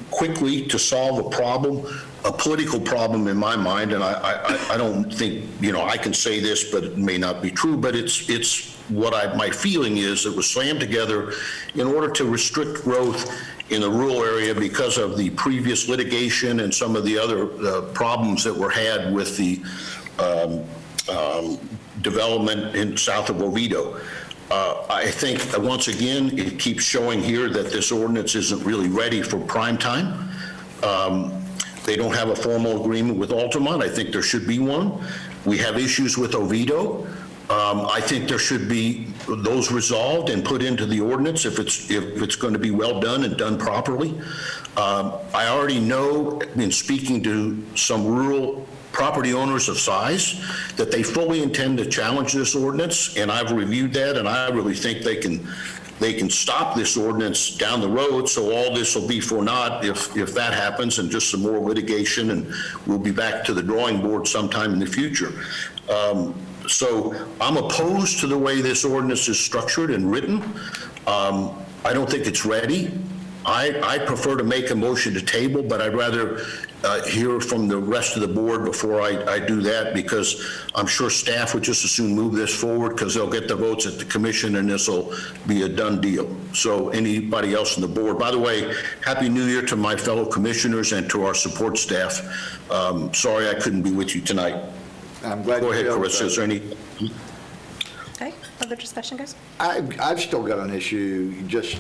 quickly to solve a problem, a political problem in my mind, and I don't think, I can say this, but it may not be true, but it's what my feeling is, it was slammed together in order to restrict growth in the rural area because of the previous litigation and some of the other problems that were had with the development in south of Oviedo. I think, once again, it keeps showing here that this ordinance isn't really ready for prime time. They don't have a formal agreement with Altamont. I think there should be one. We have issues with Oviedo. I think there should be those resolved and put into the ordinance if it's going to be well done and done properly. I already know, in speaking to some rural property owners of size, that they fully intend to challenge this ordinance, and I've reviewed that, and I really think they can stop this ordinance down the road, so all this will be for naught if that happens, and just some more litigation, and we'll be back to the drawing board sometime in the future. So I'm opposed to the way this ordinance is structured and written. I don't think it's ready. I prefer to make a motion to table, but I'd rather hear from the rest of the board before I do that, because I'm sure staff would just as soon move this forward, because they'll get the votes at the commission and this will be a done deal. So anybody else on the board, by the way, Happy New Year to my fellow commissioners and to our support staff. Sorry I couldn't be with you tonight. I'm glad. Go ahead, Carissa. Is there any? Okay, other discussion, guys? I've still got an issue just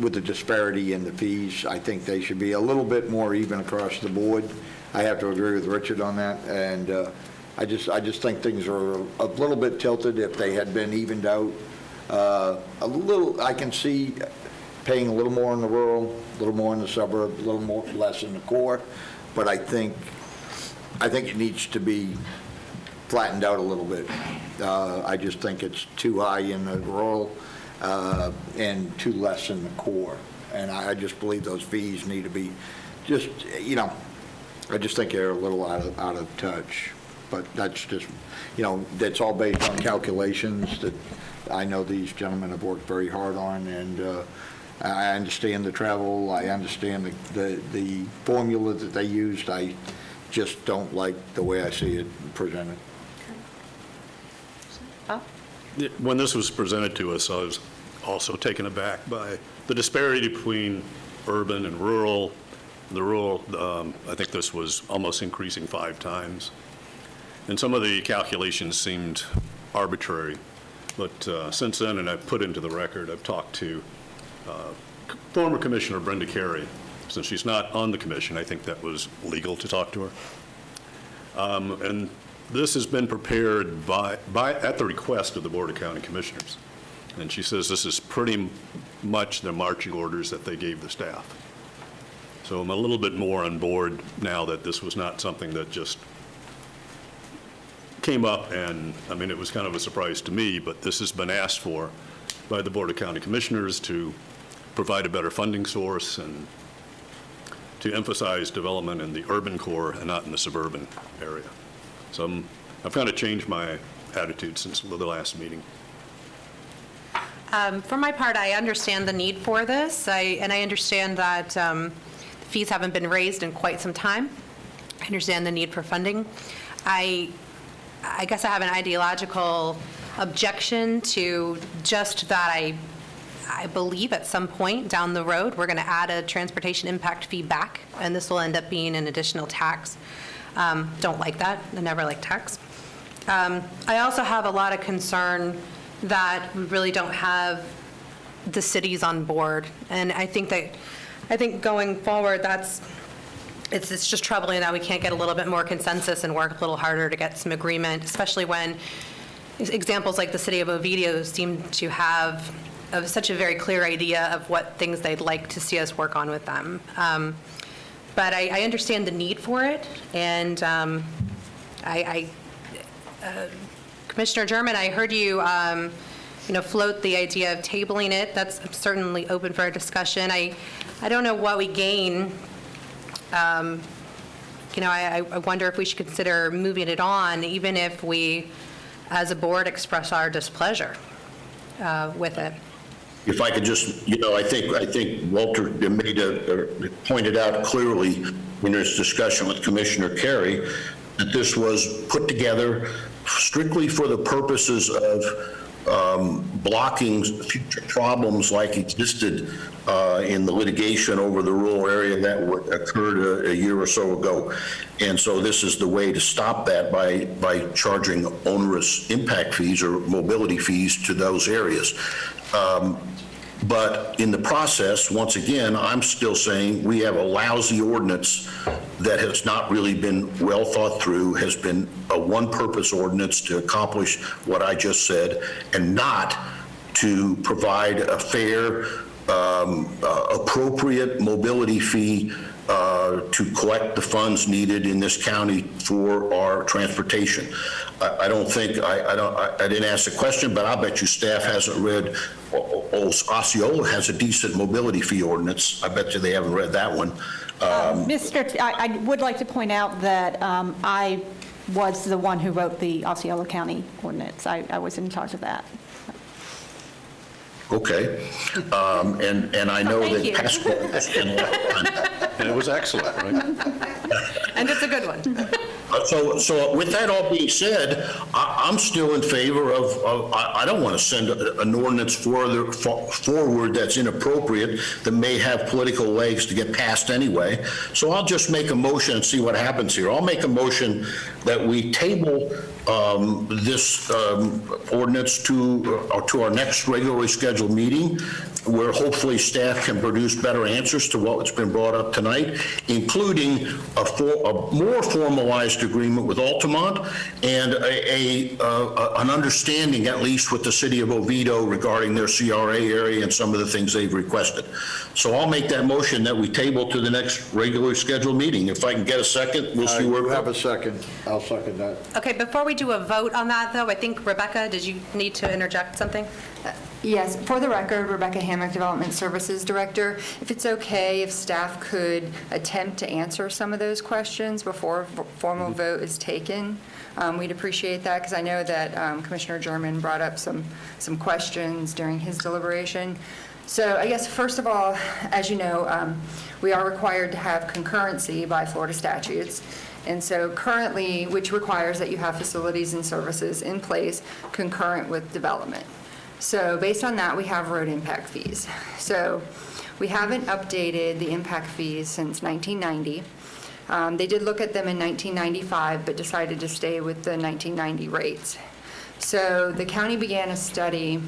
with the disparity in the fees. I think they should be a little bit more even across the board. I have to agree with Richard on that, and I just think things are a little bit tilted. If they had been evened out a little, I can see paying a little more in the rural, a little more in the suburb, a little more less in the core, but I think it needs to be flattened out a little bit. I just think it's too high in the rural and too less in the core. And I just believe those fees need to be just, I just think they're a little out of touch. But that's just, that's all based on calculations that I know these gentlemen have worked very hard on, and I understand the travel, I understand the formula that they used. I just don't like the way I see it presented. When this was presented to us, I was also taken aback by the disparity between urban and rural. The rural, I think this was almost increasing 5 times. And some of the calculations seemed arbitrary. But since then, and I've put into the record, I've talked to former Commissioner Brenda Carey. Since she's not on the commission, I think that was legal to talk to her. And this has been prepared at the request of the Board of County Commissioners. And she says this is pretty much the marching orders that they gave the staff. So I'm a little bit more on board now that this was not something that just came up, and I mean, it was kind of a surprise to me, but this has been asked for by the Board of County Commissioners to provide a better funding source and to emphasize development in the urban core and not in the suburban area. So I've kind of changed my attitude since the last meeting. For my part, I understand the need for this, and I understand that the fees haven't been raised in quite some time. I understand the need for funding. I guess I have an ideological objection to just that. I believe at some point down the road, we're going to add a transportation impact fee back, and this will end up being an additional tax. Don't like that. I never like tax. I also have a lot of concern that we really don't have the cities on board, and I think going forward, it's just troubling that we can't get a little bit more consensus and work a little harder to get some agreement, especially when examples like the city of Oviedo seem to have such a very clear idea of what things they'd like to see us work on with them. But I understand the need for it, and Commissioner German, I heard you, float the idea of tabling it. That's certainly open for a discussion. I don't know what we gain. I wonder if we should consider moving it on, even if we, as a board, express our displeasure with it. If I could just, I think Walter pointed out clearly in his discussion with Commissioner Carey that this was put together strictly for the purposes of blocking future problems like existed in the litigation over the rural area that occurred a year or so ago. And so this is the way to stop that by charging onerous impact fees or mobility fees to those areas. But in the process, once again, I'm still saying we have a lousy ordinance that has not really been well thought through, has been a one-purpose ordinance to accomplish what I just said, and not to provide a fair, appropriate mobility fee to collect the funds needed in this county for our transportation. I don't think, I didn't ask the question, but I bet you staff hasn't read, Osceola has a decent mobility fee ordinance. I bet you they haven't read that one. I would like to point out that I was the one who wrote the Osceola County ordinance. I was in charge of that. Okay. And I know Thank that you. Pascal, And it was excellent, right? And it's a good one. So with that all being said, I'm still in favor of, I don't want to send an ordinance forward that's inappropriate, that may have political legs to get passed anyway. So I'll just make a motion and see what happens here. I'll make a motion that we table this ordinance to our next regularly scheduled meeting, where hopefully staff can produce better answers to what's been brought up tonight, including a more formalized agreement with Altamont and an understanding, at least with the city of Oviedo, regarding their CRA area and some of the things they've requested. So I'll make that motion that we table to the next regularly scheduled meeting. If I can get a second, we'll see where You we have go. a second. I'll second that. Okay, before we do a vote on that, though, I think, Rebecca, did you need to interject something? Yes, for the record, Rebecca Hammock, Development Services Director. If it's okay, if staff could attempt to answer some of those questions before a formal vote is taken, we'd appreciate that, because I know that Commissioner German brought up some questions during his deliberation. So I guess, first of all, as you know, we are required to have concurrency by Florida statutes. And so currently, which requires that you have facilities and services in place concurrent with development. So based on that, we have road impact fees. So we haven't updated the impact fees since 1990. They did look at them in 1995, but decided to stay with the 1990 rates. So the county began a study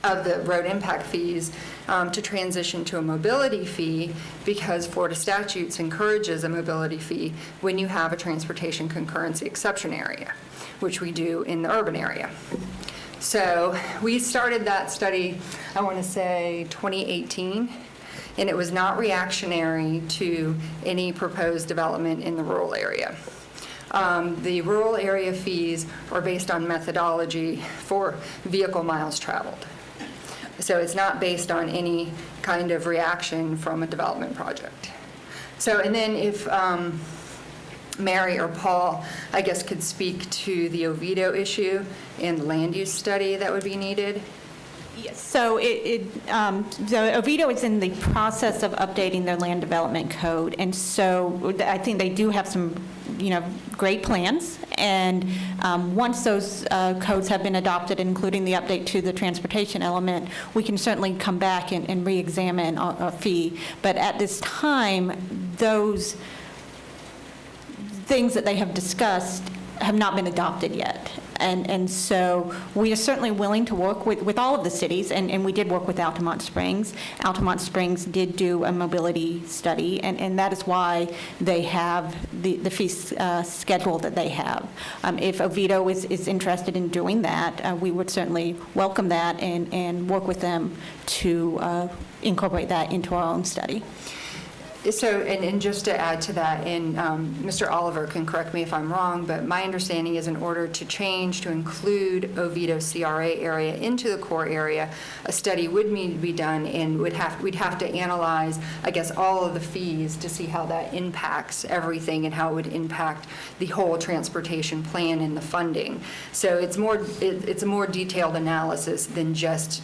of the road impact fees to transition to a mobility fee, because Florida statutes encourages a mobility fee when you have a transportation concurrency exception area, which we do in the urban area. So we started that study, I want to say 2018, and it was not reactionary to any proposed development in the rural area. The rural area fees are based on methodology for vehicle miles traveled. So it's not based on any kind of reaction from a development project. So, and then if Mary or Paul, I guess, could speak to the Oviedo issue and the land use study that would be needed. Yes. So so Oviedo is in the process of updating their land development code, and so I think they do have some, great plans. And once those codes have been adopted, including the update to the transportation element, we can certainly come back and re-examine a fee. But at this time, those things that they have discussed have not been adopted yet. And so we are certainly willing to work with all of the cities, and we did work with Altamont Springs. Altamont Springs did do a mobility study, and that is why they have the fee schedule that they have. If Oviedo is interested in doing that, we would certainly welcome that and work with them to incorporate that into our own study. So, and just to add to that, and Mr. Oliver can correct me if I'm wrong, but my understanding is in order to change to include Oviedo CRA area into the core area, a study would need to be done, and we'd have to analyze, I guess, all of the fees to see how that impacts everything and how it would impact the whole transportation plan and the funding. So it's a more detailed analysis than just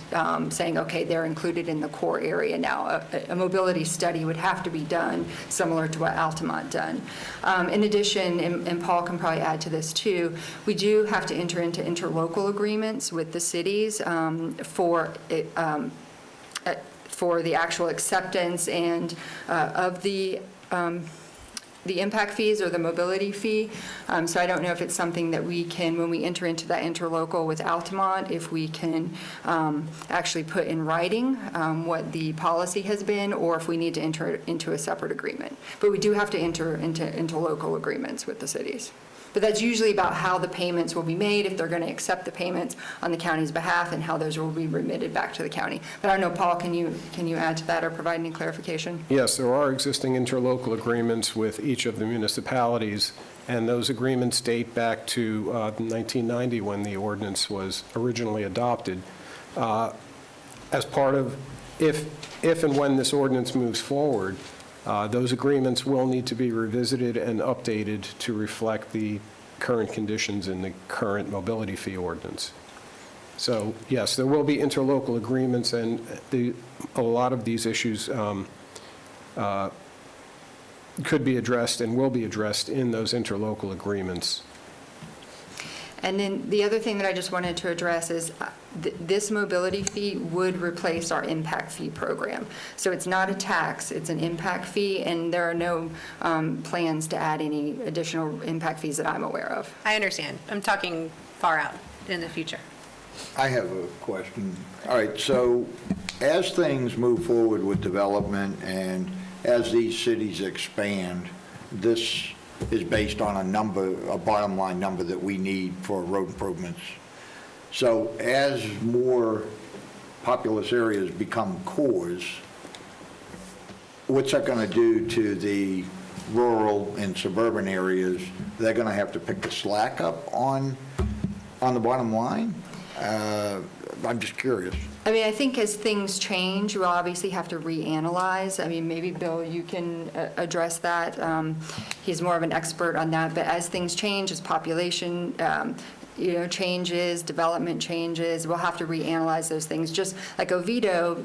saying, okay, they're included in the core area now. A mobility study would have to be done similar to what Altamont done. In addition, and Paul can probably add to this too, we do have to enter into interlocal agreements with the cities for the actual acceptance and of the impact fees or the mobility fee. So I don't know if it's something that we can, when we enter into that interlocal with Altamont, if we can actually put in writing what the policy has been, or if we need to enter into a separate agreement. But we do have to enter into local agreements with the cities. But that's usually about how the payments will be made, if they're going to accept the payments on the county's behalf, and how those will be remitted back to the county. But I don't know, Paul, can you add to that or provide any clarification? Yes, there are existing interlocal agreements with each of the municipalities, and those agreements date back to 1990 when the ordinance was originally adopted. As part of, if and when this ordinance moves forward, those agreements will need to be revisited and updated to reflect the current conditions in the current mobility fee ordinance. So, yes, there will be interlocal agreements, and a lot of these issues could be addressed and will be addressed in those interlocal agreements. And then the other thing that I just wanted to address is this mobility fee would replace our impact fee program. So it's not a tax, it's an impact fee, and there are no plans to add any additional impact fees that I'm aware of. I understand. I'm talking far out in the future. I have a question. All right, so as things move forward with development and as these cities expand, this is based on a number, a bottom line number that we need for road improvements. So as more populous areas become cores, what's that going to do to the rural and suburban areas? They're going to have to pick the slack up on the bottom line? I'm just curious. I mean, I think as things change, we'll obviously have to reanalyze. I mean, maybe, Bill, you can address that. He's more of an expert on that. But as things change, as population changes, development changes, we'll have to reanalyze those things. Just like Oviedo,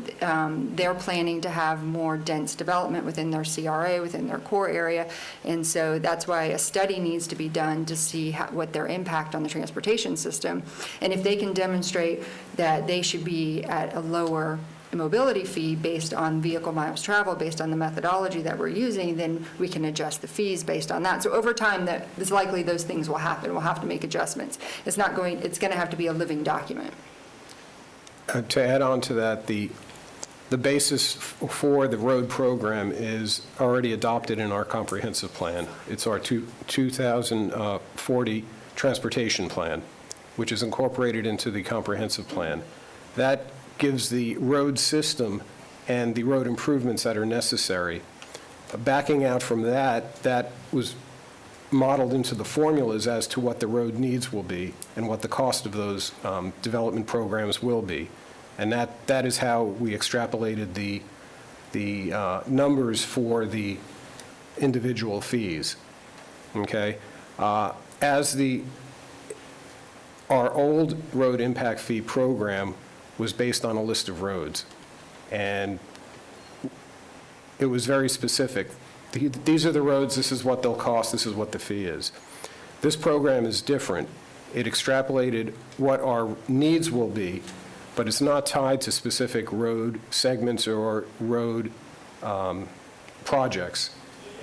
they're planning to have more dense development within their CRA, within their core area. And so that's why a study needs to be done to see what their impact on the transportation system. And if they can demonstrate that they should be at a lower mobility fee based on vehicle miles traveled, based on the methodology that we're using, then we can adjust the fees based on that. So over time, it's likely those things will happen. We'll have to make adjustments. It's going to have to be a living document. To add on to that, the basis for the road program is already adopted in our comprehensive plan. It's our 2040 transportation plan, which is incorporated into the comprehensive plan. That gives the road system and the road improvements that are necessary. Backing out from that, that was modeled into the formulas as to what the road needs will be and what the cost of those development programs will be. And that is how we extrapolated the numbers for the individual fees. Okay? As our old road impact fee program was based on a list of roads, and it was very specific. These are the roads, this is what they'll cost, this is what the fee is. This program is different. It extrapolated what our needs will be, but it's not tied to specific road segments or road projects.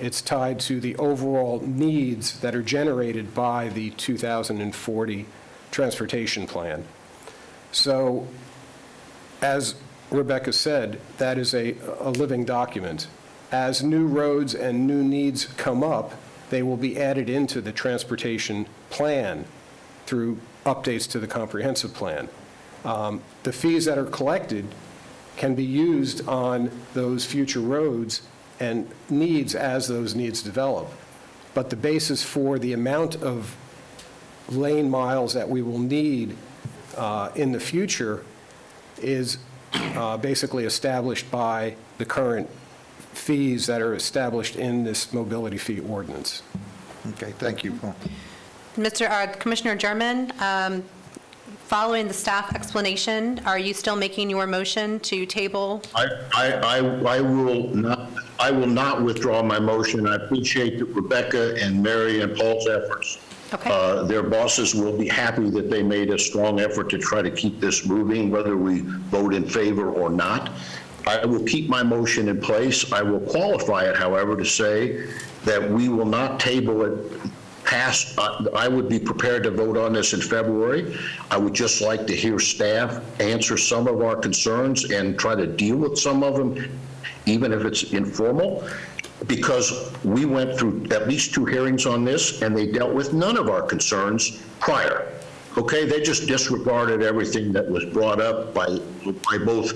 It's tied to the overall needs that are generated by the 2040 transportation plan. So, as Rebecca said, that is a living document. As new roads and new needs come up, they will be added into the transportation plan through updates to the comprehensive plan. The fees that are collected can be used on those future roads and needs as those needs develop. But the basis for the amount of lane miles that we will need in the future is basically established by the current fees that are established in this mobility fee ordinance. Okay, thank you, Paul. Commissioner German, following the staff explanation, are you still making your motion to table? I will not withdraw my motion. I appreciate that Rebecca and Mary and Paul's efforts. Okay. Their bosses will be happy that they made a strong effort to try to keep this moving, whether we vote in favor or not. I will keep my motion in place. I will qualify it, however, to say that we will not table it past, I would be prepared to vote on this in February. I would just like to hear staff answer some of our concerns and try to deal with some of them, even if it's informal. because we went through at least 2 hearings on this, and they dealt with none of our concerns prior. Okay, they just disregarded everything that was brought up by both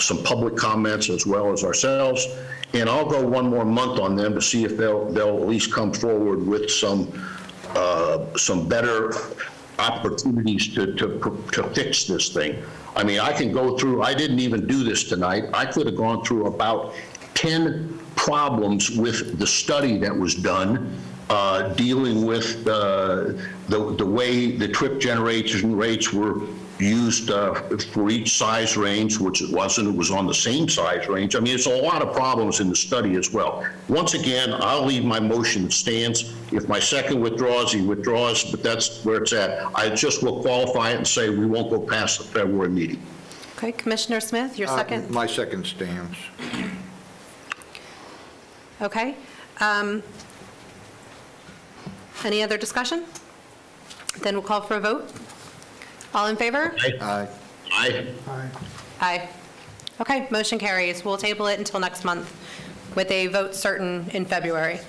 some public comments as well as ourselves. And I'll go one more month on them to see if they'll at least come forward with some better opportunities to fix this thing. I mean, I can go through, I didn't even do this tonight. I could have gone through about 10 problems with the study that was done, dealing with the way the trip generation rates were used for each size range, which it wasn't. It was on the same size range. I mean, there's a lot of problems in the study as well. Once again, I'll leave my motion stands. If my second withdraws, he withdraws, but that's where it's at. I just will qualify it and say we won't go past the February meeting. Okay, Commissioner Smith, your second? My second stands. Okay. Any other discussion? Then we'll call for a vote. All in favor? Aye. Aye. Aye. Okay, motion carries. We'll table it until next month with a vote certain in February.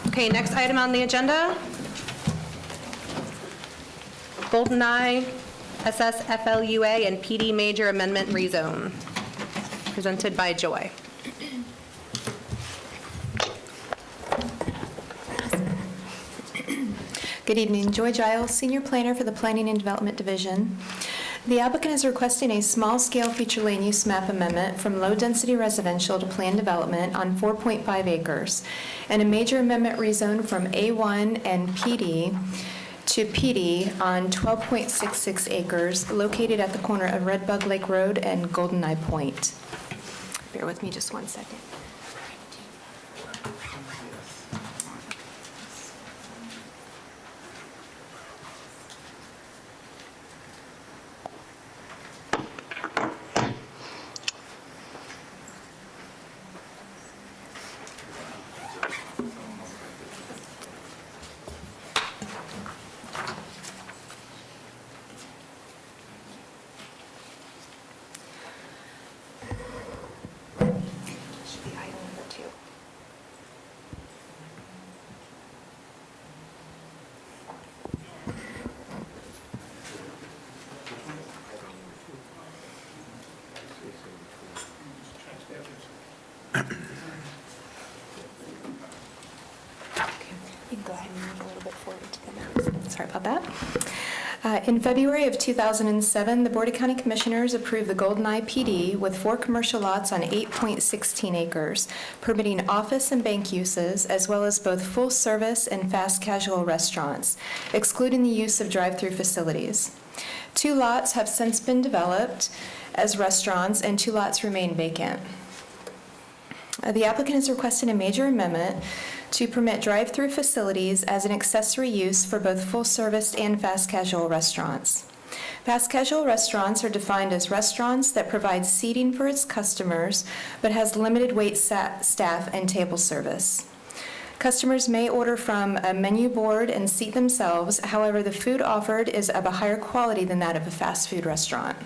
Okay, next item on the agenda. GoldenEye, SSFLUA, and PD Major Amendment Rezone, presented by Joy. Good evening. Joy Giles, Senior Planner for the Planning and Development Division. The applicant is requesting a small-scale future land use map amendment from low-density residential to planned development on 4.5 acres, and a major amendment rezone from A1 and PD to PD on 12.66 acres located at the corner of Red Bug Lake Road and GoldenEye Point. Bear with me just one second. You can go ahead and move a little bit forward to the map. Sorry about that. In February of 2007, the Board of County Commissioners approved the GoldenEye PD with 4 commercial lots on 8.16 acres, permitting office and bank uses, as well as both full-service and fast-casual restaurants, excluding the use of drive-through facilities. 2 lots have since been developed as restaurants, and 2 lots remain vacant. The applicant is requesting a major amendment to permit drive-through facilities as an accessory use for both full-service and fast-casual restaurants. Fast-casual restaurants are defined as restaurants that provide seating for its customers but has limited wait staff and table service. Customers may order from a menu board and seat themselves. However, the food offered is of a higher quality than that of a fast food restaurant.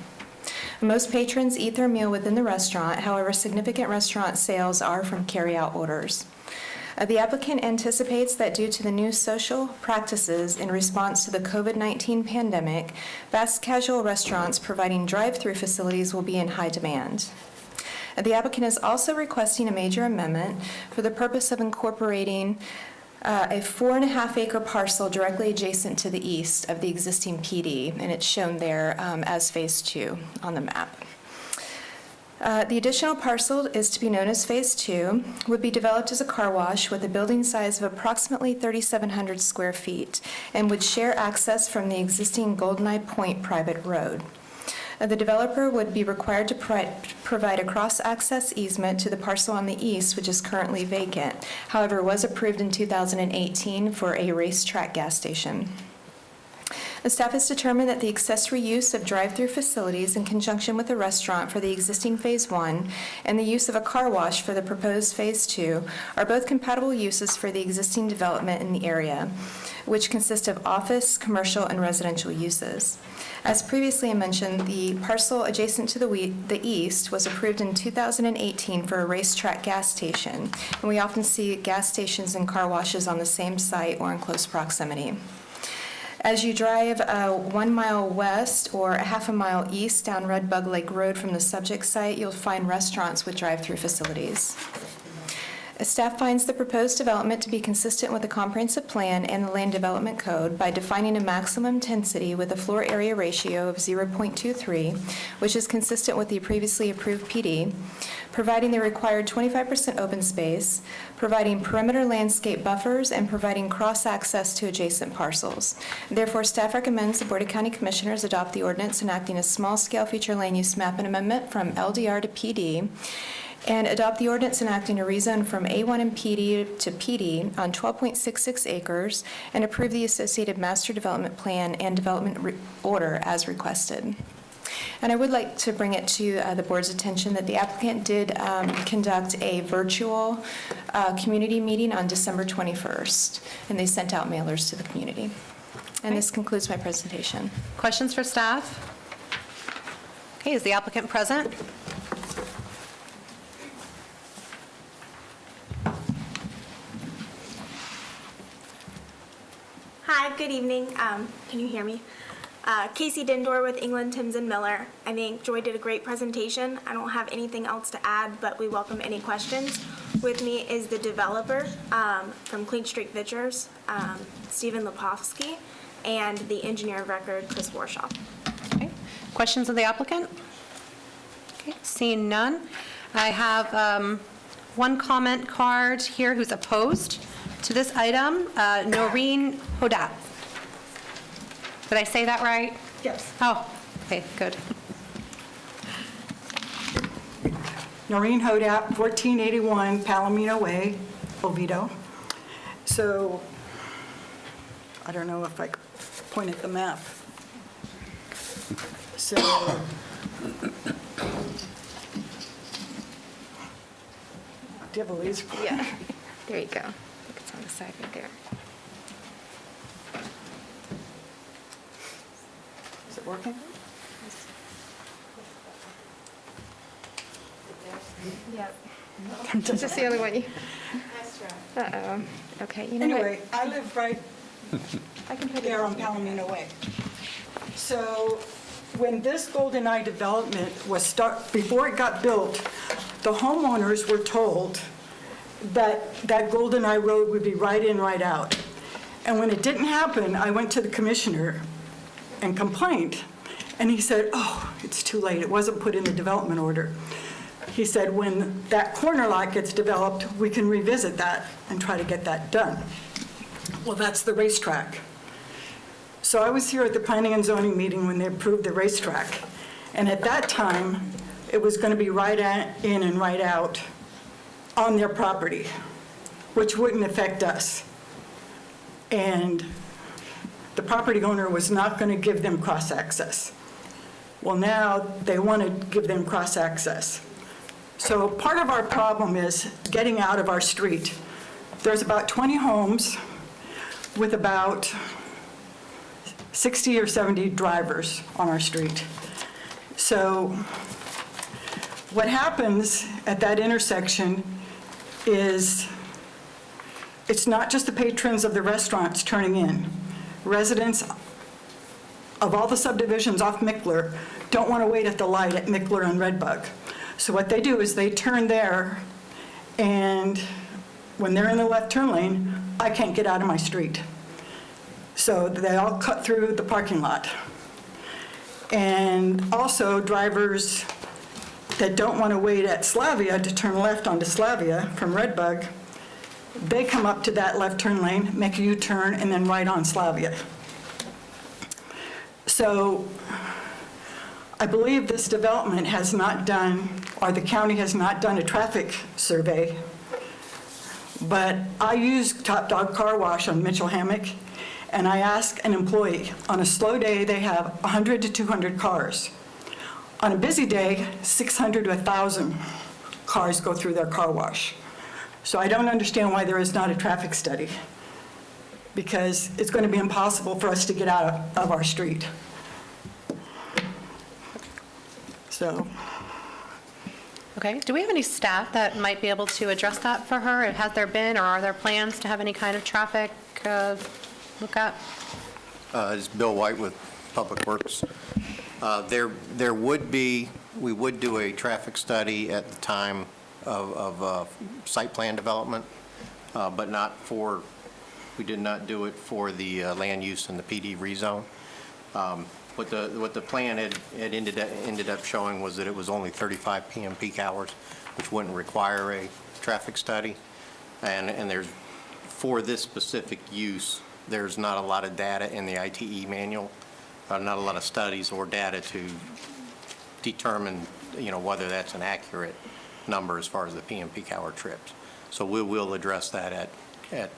Most patrons eat their meal within the restaurant. However, significant restaurant sales are from carry-out orders. The applicant anticipates that due to the new social practices in response to the COVID-19 pandemic, fast casual restaurants providing drive-through facilities will be in high demand. The applicant is also requesting a major amendment for the purpose of incorporating a 4.5-acre parcel directly adjacent to the east of the existing PD, and it's shown there as Phase 2 on the map. The additional parcel is to be known as Phase 2, would be developed as a car wash with a building size of approximately 3,700 square feet, and would share access from the existing GoldenEye Point private road. The developer would be required to provide a cross-access easement to the parcel on the east, which is currently vacant. However, was approved in 2018 for a racetrack gas station. The staff has determined that the accessory use of drive-through facilities in conjunction with a restaurant for the existing Phase 1 and the use of a car wash for the proposed Phase 2 are both compatible uses for the existing development in the area, which consist of office, commercial, and residential uses. As previously mentioned, the parcel adjacent to the east was approved in 2018 for a racetrack gas station, and we often see gas stations and car washes on the same site or in close proximity. As you drive 1 mile west or a half a mile east down Red Bug Lake Road from the subject site, you'll find restaurants with drive-through facilities. Staff finds the proposed development to be consistent with the comprehensive plan and the land development code by defining a maximum intensity with a floor area ratio of 0.23, which is consistent with the previously approved PD, providing the required 25% open space, providing perimeter landscape buffers, and providing cross-access to adjacent parcels. Therefore, staff recommends the Board of County Commissioners adopt the ordinance enacting a small-scale future land use map and amendment from LDR to PD, and adopt the ordinance enacting a rezone from A1 and PD to PD on 12.66 acres, and approve the associated master development plan and development order as requested. And I would like to bring it to the board's attention that the applicant did conduct a virtual community meeting on December 21st, and they sent out mailers to the community. And this concludes my presentation. Questions for staff? Okay, is the applicant present? Hi, good evening. Can you hear me? Casey Dindor with England, Timms & Miller. I think Joy did a great presentation. I don't have anything else to add, but we welcome any questions. With me is the developer from Clean Street Ventures, Stephen Lepovsky, and the engineer of record, Chris Warshaw. Okay. Questions of the applicant? Okay, seeing none. I have one comment card here who's opposed to this item, Noreen Hodat. Did I say that right? Yes. Oh, okay, good. Noreen Hodat, 1481 Palomino Way, Oviedo. So, I don't know if I could point at the map. So, do you have a laser pointer? Yeah, there you go. It's on the side right there. Is it working? Yep. It's just the other one. Uh-oh. Okay, you know what? Anyway, I live right I can put it there on Palomino Way. So when this GoldenEye development was before it got built, the homeowners were told that that GoldenEye road would be right in, right out. And when it didn't happen, I went to the commissioner and complained. And he said, oh, it's too late. It wasn't put in the development order. He said, when that corner lot gets developed, we can revisit that and try to get that done. Well, that's the racetrack. So I was here at the planning and zoning meeting when they approved the racetrack. And at that time, it was going to be right in and right out on their property, which wouldn't affect us. And the property owner was not going to give them cross-access. Well, now they want to give them cross-access. So part of our problem is getting out of our street. There's about 20 homes with about 60 or 70 drivers on our street. So what happens at that intersection is it's not just the patrons of the restaurants turning in. Residents of all the subdivisions off Mickler don't want to wait at the light at Mickler and Redbug. So what they do is they turn there, and when they're in the left turn lane, I can't get out of my street. So they all cut through the parking lot. And also drivers that don't want to wait at Slavia to turn left onto Slavia from Redbug, they come up to that left turn lane, make a U-turn, and then right on Slavia. So I believe this development has not done, or the county has not done a traffic survey, but I use Top Dog Car Wash on Mitchell Hammock, and I ask an employee, on a slow day, they have 100 to 200 cars. On a busy day, 600 to 1,000 cars go through their car wash. So I don't understand why there is not a traffic study, because it's going to be impossible for us to get out of our street. So, Okay, do we have any staff that might be able to address that for her? Has there been, or are there plans to have any kind of traffic look at? It's Bill White with Public Works. There would be, we would do a traffic study at the time of site plan development, but not for, we did not do it for the land use and the PD rezone. What the plan had ended up showing was that it was only 35 PM peak hours, which wouldn't require a traffic study. And there's, for this specific use, there's not a lot of data in the ITE manual, not a lot of studies or data to determine, whether that's an accurate number as far as the PM peak hour trips. So we will address that at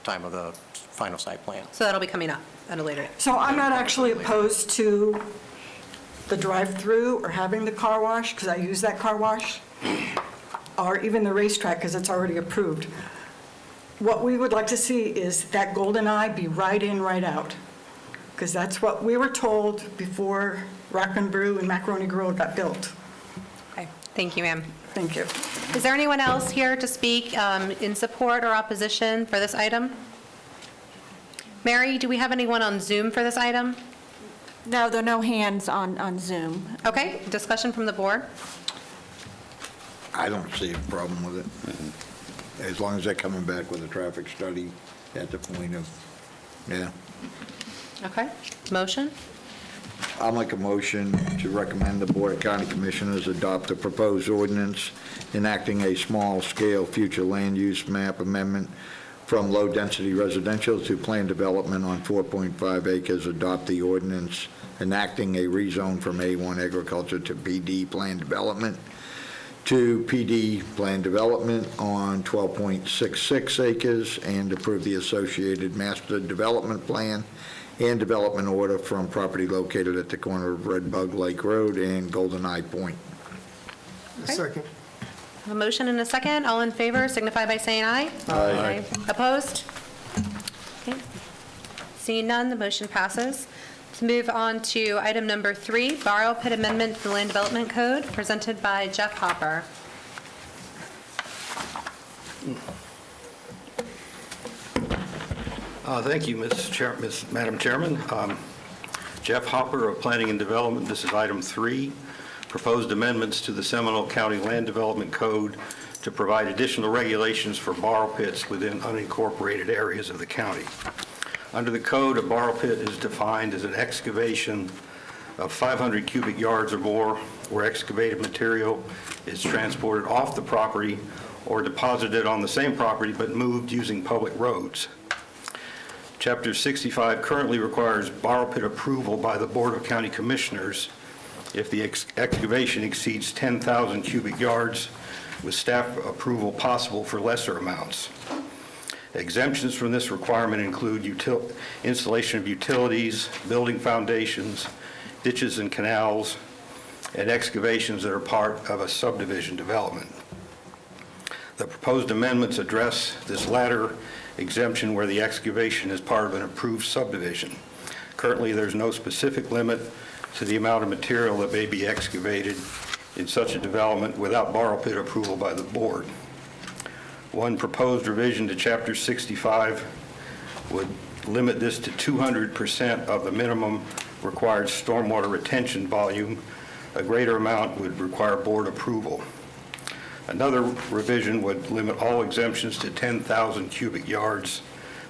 time of the final site plan. So that'll be coming up at a later date. so I'm not actually opposed to the drive-through or having the car wash, because I use that car wash, or even the racetrack, because it's already approved. What we would like to see is that Golden Eye be right in, right out, because that's what we were told before Rock and Brew and Macaroni Grill got built. Okay, thank you, ma'am. Thank you. Is there anyone else here to speak in support or opposition for this item? Mary, do we have anyone on Zoom for this item? No, there are no hands on Zoom. Okay, discussion from the board? I don't see a problem with it, as long as they're coming back with a traffic study at the point of, yeah. Okay, motion? I'll make a motion to recommend the Board of County Commissioners adopt a proposed ordinance enacting a small-scale future land use map amendment from low-density residential to planned development on 4.5 acres. Adopt the ordinance enacting a rezone from A1 agriculture to PD planned development to PD planned development on 12.66 acres, and approve the associated master development plan and development order from property located at the corner of Red Bug Lake Road and Golden Eye Point. Second. A motion and a second. All in favor signify by saying aye. Aye. Opposed? Okay. Seeing none, the motion passes. Let's move on to item number 3, borrow pit amendment to the Land Development Code, presented by Jeff Hopper. Thank you, Madam Chairman. Jeff Hopper of Planning and Development. This is item 3, proposed amendments to the Seminole County Land Development Code to provide additional regulations for borrow pits within unincorporated areas of the county. Under the code, a borrow pit is defined as an excavation of 500 cubic yards or more, where excavated material is transported off the property or deposited on the same property but moved using public roads. Chapter 65 currently requires borrow pit approval by the Board of County Commissioners if the excavation exceeds 10,000 cubic yards, with staff approval possible for lesser amounts. Exemptions from this requirement include installation of utilities, building foundations, ditches and canals, and excavations that are part of a subdivision development. The proposed amendments address this latter exemption where the excavation is part of an approved subdivision. Currently, there's no specific limit to the amount of material that may be excavated in such a development without borrow pit approval by the board. One proposed revision to Chapter 65 would limit this to 200% of the minimum required stormwater retention volume. A greater amount would require board approval. Another revision would limit all exemptions to 10,000 cubic yards,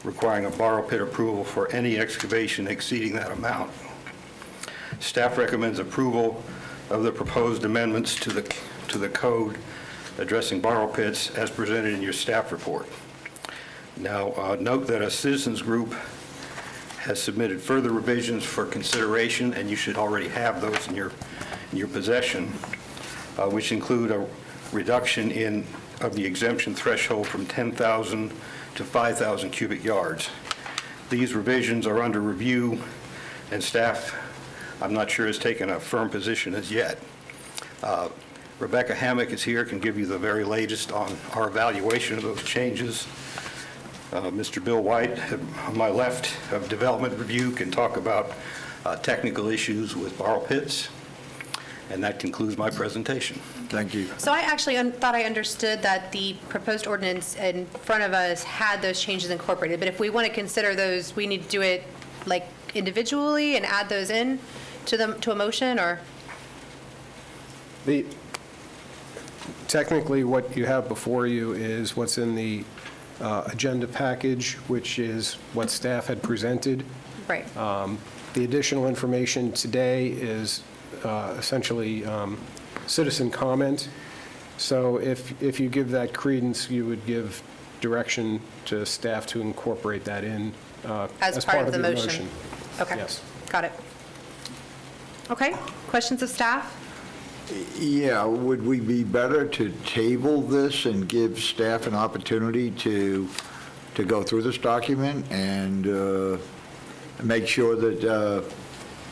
requiring a borrow pit approval for any excavation exceeding that amount. Staff recommends approval of the proposed amendments to the code addressing borrow pits as presented in your staff report. Now, note that a citizens group has submitted further revisions for consideration, and you should already have those in your possession, which include a reduction of the exemption threshold from 10,000 to 5,000 cubic yards. These revisions are under review, and staff, I'm not sure, has taken a firm position as yet. Rebecca Hammock is here, can give you the very latest on our evaluation of those changes. Mr. Bill White, on my left, of Development Review, can talk about technical issues with borrow pits. And that concludes my presentation. Thank you. So I actually thought I understood that the proposed ordinance in front of us had those changes incorporated, but if we want to consider those, we need to do it like individually and add those in to a motion, or? Technically, what you have before you is what's in the agenda package, which is what staff had presented. Right. The additional information today is essentially citizen comment. So if you give that credence, you would give direction to staff to incorporate that in As part of the your motion. Okay. Yes. Got it. Okay, questions of staff? Yeah, would we be better to table this and give staff an opportunity to go through this document and make sure that,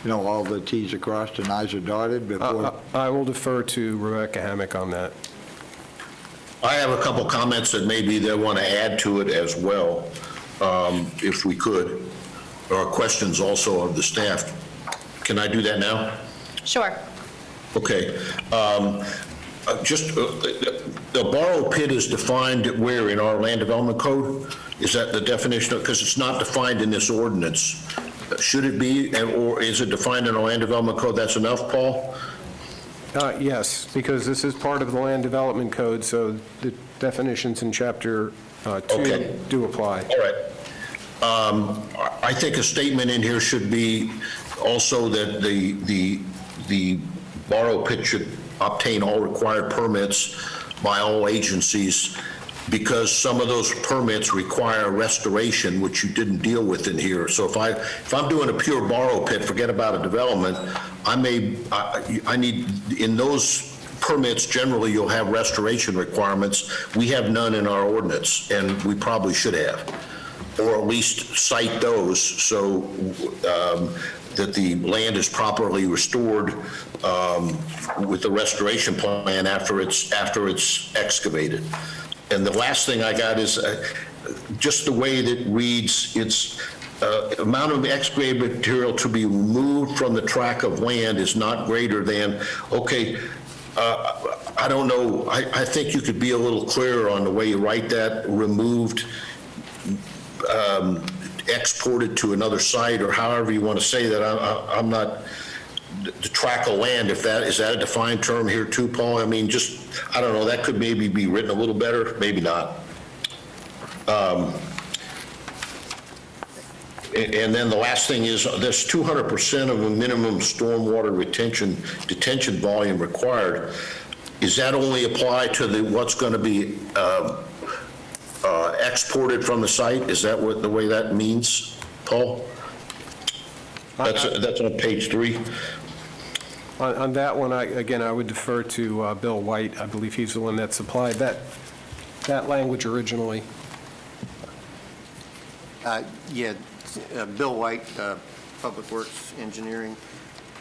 all the Ts are crossed and Is are dotted before? I will defer to Rebecca Hammock on that. I have a couple comments that maybe they want to add to it as well, if we could, or questions also of the staff. Can I do that now? Sure. Okay. The borrow pit is defined where in our land development code? Is that the definition? Because it's not defined in this ordinance. Should it be, or is it defined in our land development code? That's enough, Paul? Yes, because this is part of the land development code, so the definitions in Chapter 2 do apply. All right. I think a statement in here should be also that the borrow pit should obtain all required permits by all agencies, because some of those permits require restoration, which you didn't deal with in here. So if I'm doing a pure borrow pit, forget about a development, I need, in those permits, generally you'll have restoration requirements. We have none in our ordinance, and we probably should have, or at least cite those so that the land is properly restored with the restoration plan after it's excavated. And the last thing I got is just the way that reads, it's amount of excavated material to be removed from the tract of land is not greater than, okay, I don't know, I think you could be a little clearer on the way you write that, removed, exported to another site, or however you want to say that. I'm not, the tract of land, is that a defined term here too, Paul? I mean, I don't know, that could maybe be written a little better, maybe not. And then the last thing is, this 200% of a minimum stormwater detention volume required. Is that only apply to what's going to be exported from the site? Is that the way that means, Paul? That's on page 3. On that one, I would defer to Bill White. I believe he's the one that supplied that language originally. Bill White, Public Works Engineering.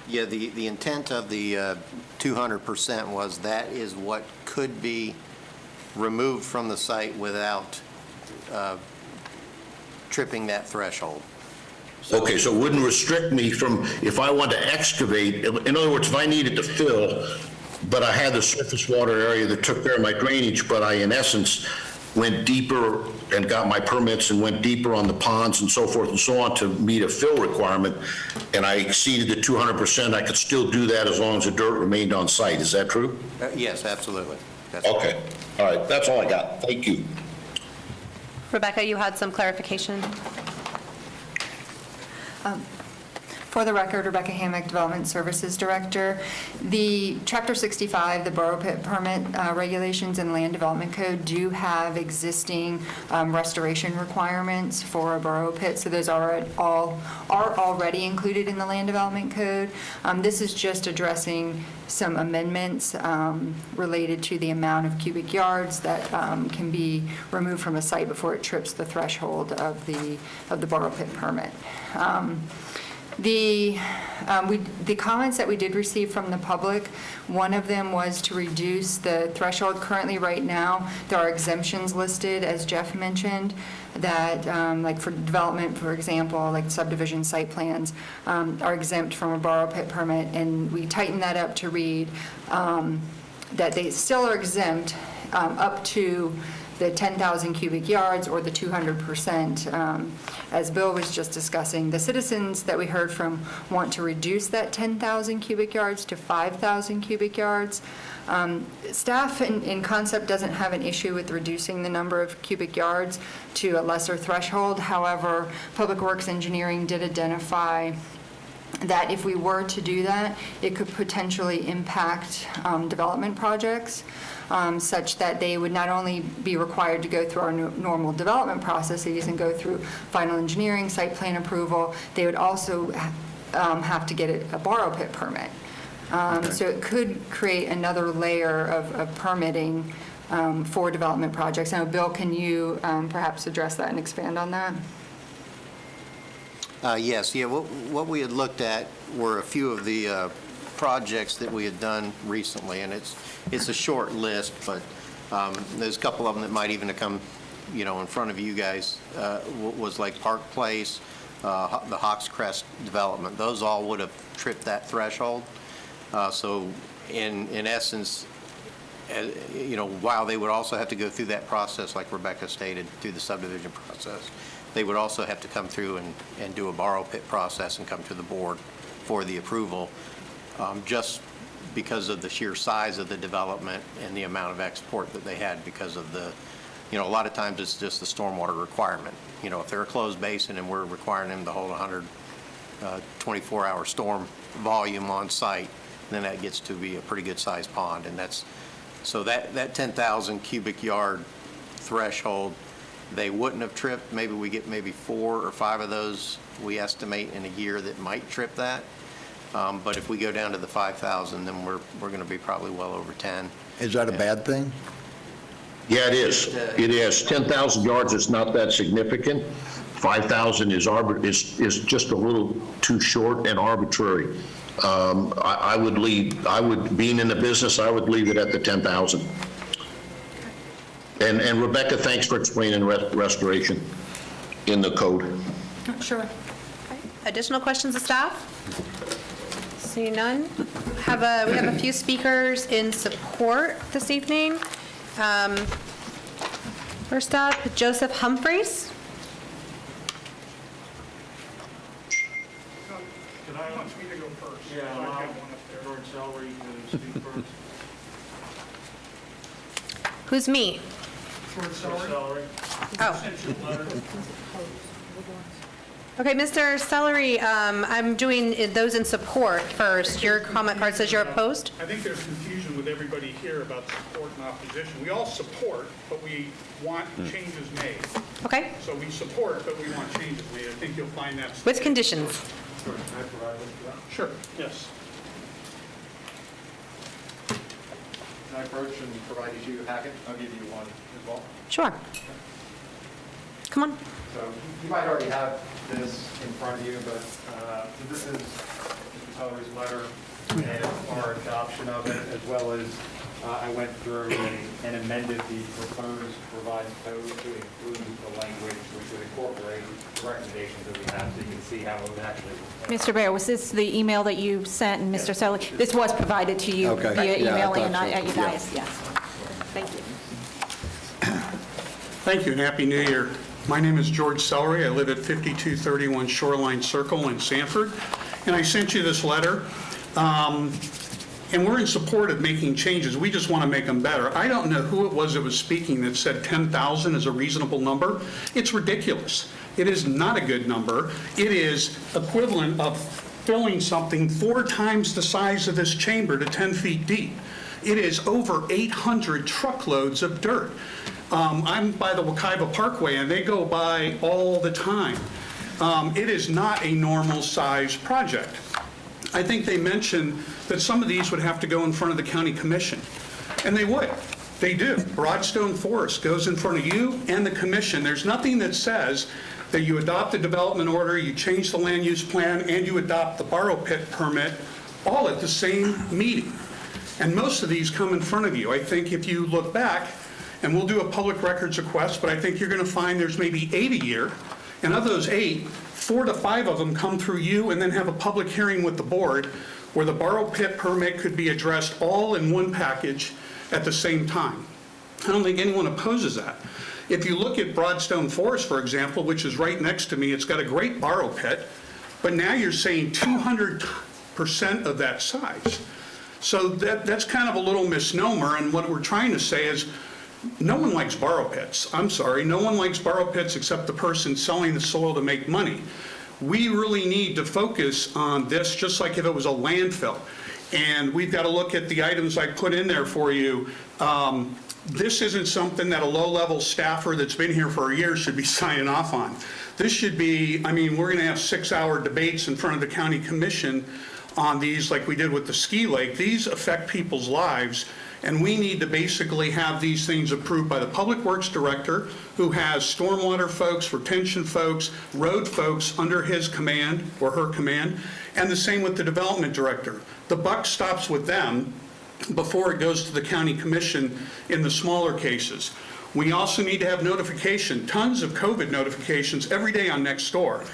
Yeah, the intent of the 200% was that is what could be removed from the site without tripping that threshold. Okay, so it wouldn't restrict me from, if I want to excavate, in other words, if I needed to fill, but I had the surface water area that took care of my drainage, but I, in essence, went deeper and got my permits and went deeper on the ponds and so forth and so on to meet a fill requirement, and I exceeded the 200%, I could still do that as long as the dirt remained on site. Is that true? Yes, absolutely. Okay, all right, that's all I got. Thank you. Rebecca, you had some clarification? For the record, Rebecca Hammack, Development Services Director. The Chapter 65, the Borough Pit Permit regulations and Land Development Code do have existing restoration requirements for a borough pit, so those are already included in the Land Development Code. This is just addressing some amendments related to the amount of cubic yards that can be removed from a site before it trips the threshold of the borough pit permit. The comments that we did receive from the public, one of them was to reduce the threshold. Currently, right now, there are exemptions listed, as Jeff mentioned, that, like for development, for example, like subdivision site plans, are exempt from a borough pit permit, and we tightened that up to read that they still are exempt up to the 10,000 cubic yards or the 200%. As Bill was just discussing, the citizens that we heard from want to reduce that 10,000 cubic yards to 5,000 cubic yards. Staff in concept doesn't have an issue with reducing the number of cubic yards to a lesser threshold. However, Public Works Engineering did identify that if we were to do that, it could potentially impact development projects, such that they would not only be required to go through our normal development processes and go through final engineering, site plan approval, they would also have to get a borough pit permit. So it could create another layer of permitting for development projects. Now, Bill, can you perhaps address that and expand on that? Yes, yeah, what we had looked at were a few of the projects that we had done recently, and it's a short list, but there's a couple of them that might even have come, in front of you guys, was like Park Place, the Hawks Crest development. Those all would have tripped that threshold. So in essence, while they would also have to go through that process, like Rebecca stated, through the subdivision process, they would also have to come through and do a borough pit process and come to the board for the approval, just because of the sheer size of the development and the amount of export that they had because of the, a lot of times it's just the stormwater requirement. If they're a closed basin and we're requiring them to hold 24-hour storm volume on site, then that gets to be a pretty good sized pond. And so that 10,000 cubic yard threshold, they wouldn't have tripped. Maybe we get 4 or 5 of those, we estimate, in a year that might trip that. But if we go down to the 5,000, then we're going to be probably well over 10. Is that a bad thing? Yeah, it is. It is. 10,000 yards is not that significant. 5,000 is just a little too short and arbitrary. Being in the business, I would leave it at the 10,000. And Rebecca, thanks for explaining restoration in the code. Sure. Additional questions of staff? Seeing none. We have a few speakers in support this evening. First up, Joseph Humphreys. Can I want me to go first? Yeah, allow George Sellery to speak first. Who's me? George Sellery. Oh. Okay, Mr. Sellery, I'm doing those in support first. Your comment card says you're opposed? I think there's confusion with everybody here about support and opposition. We all support, but we want changes made. Okay. So we support, but we want changes made. I think you'll find that's... With conditions. Sure. Can I provide this to them? Sure, yes. Can I approach and provide you a packet? I'll give you one as well. Sure. Come on. So you might already have this in front of you, but this is Mr. Sellery's letter and our adoption of it, as well as I went through and amended the proposed revised code to include the language which would incorporate the recommendations that we have, so you can see how it would actually. Mr. Bear, was this the email that you sent, and Mr. Sellery? This was provided to you Okay. via Yeah, I email thought and so. at you guys, yes. Thank you. Thank you, and Happy New Year. My name is George Sellery. I live at 5231 Shoreline Circle in Sanford, and I sent you this letter. And we're in support of making changes. We just want to make them better. I don't know who it was that was speaking that said 10,000 is a reasonable number. It's ridiculous. It is not a good number. It is equivalent of filling something 4 times the size of this chamber to 10 feet deep. It is over 800 truckloads of dirt. I'm by the Wekiva Parkway, and they go by all the time. It is not a normal-sized project. I think they mentioned that some of these would have to go in front of the county commission, and they would. They do. Broadstone Forest goes in front of you and the commission. There's nothing that says that you adopt the development order, you change the land use plan, and you adopt the borrow pit permit all at the same meeting. And most of these come in front of you. I think if you look back, and we'll do a public records request, but I think you're going to find there's maybe 8 a year, and of those 8, 4 to 5 of them come through you and then have a public hearing with the board where the borrow pit permit could be addressed all in one package at the same time. I don't think anyone opposes that. If you look at Broadstone Forest, for example, which is right next to me, it's got a great borrow pit, but now you're saying 200% of that size. So that's kind of a little misnomer, and what we're trying to say is no one likes borrow pits. I'm sorry, no one likes borrow pits except the person selling the soil to make money. We really need to focus on this just like if it was a landfill. And we've got to look at the items I put in there for you. This isn't something that a low-level staffer that's been here for a year should be signing off on. This should be, I mean, we're going to have 6-hour debates in front of the county commission on these like we did with the ski lake. These affect people's lives, and we need to basically have these things approved by the Public Works Director, who has stormwater folks, retention folks, road folks under his command or her command, and the same with the Development Director. The buck stops with them before it goes to the county commission in the smaller cases. We also need to have notification, tons of COVID notifications every day on Nextdoor.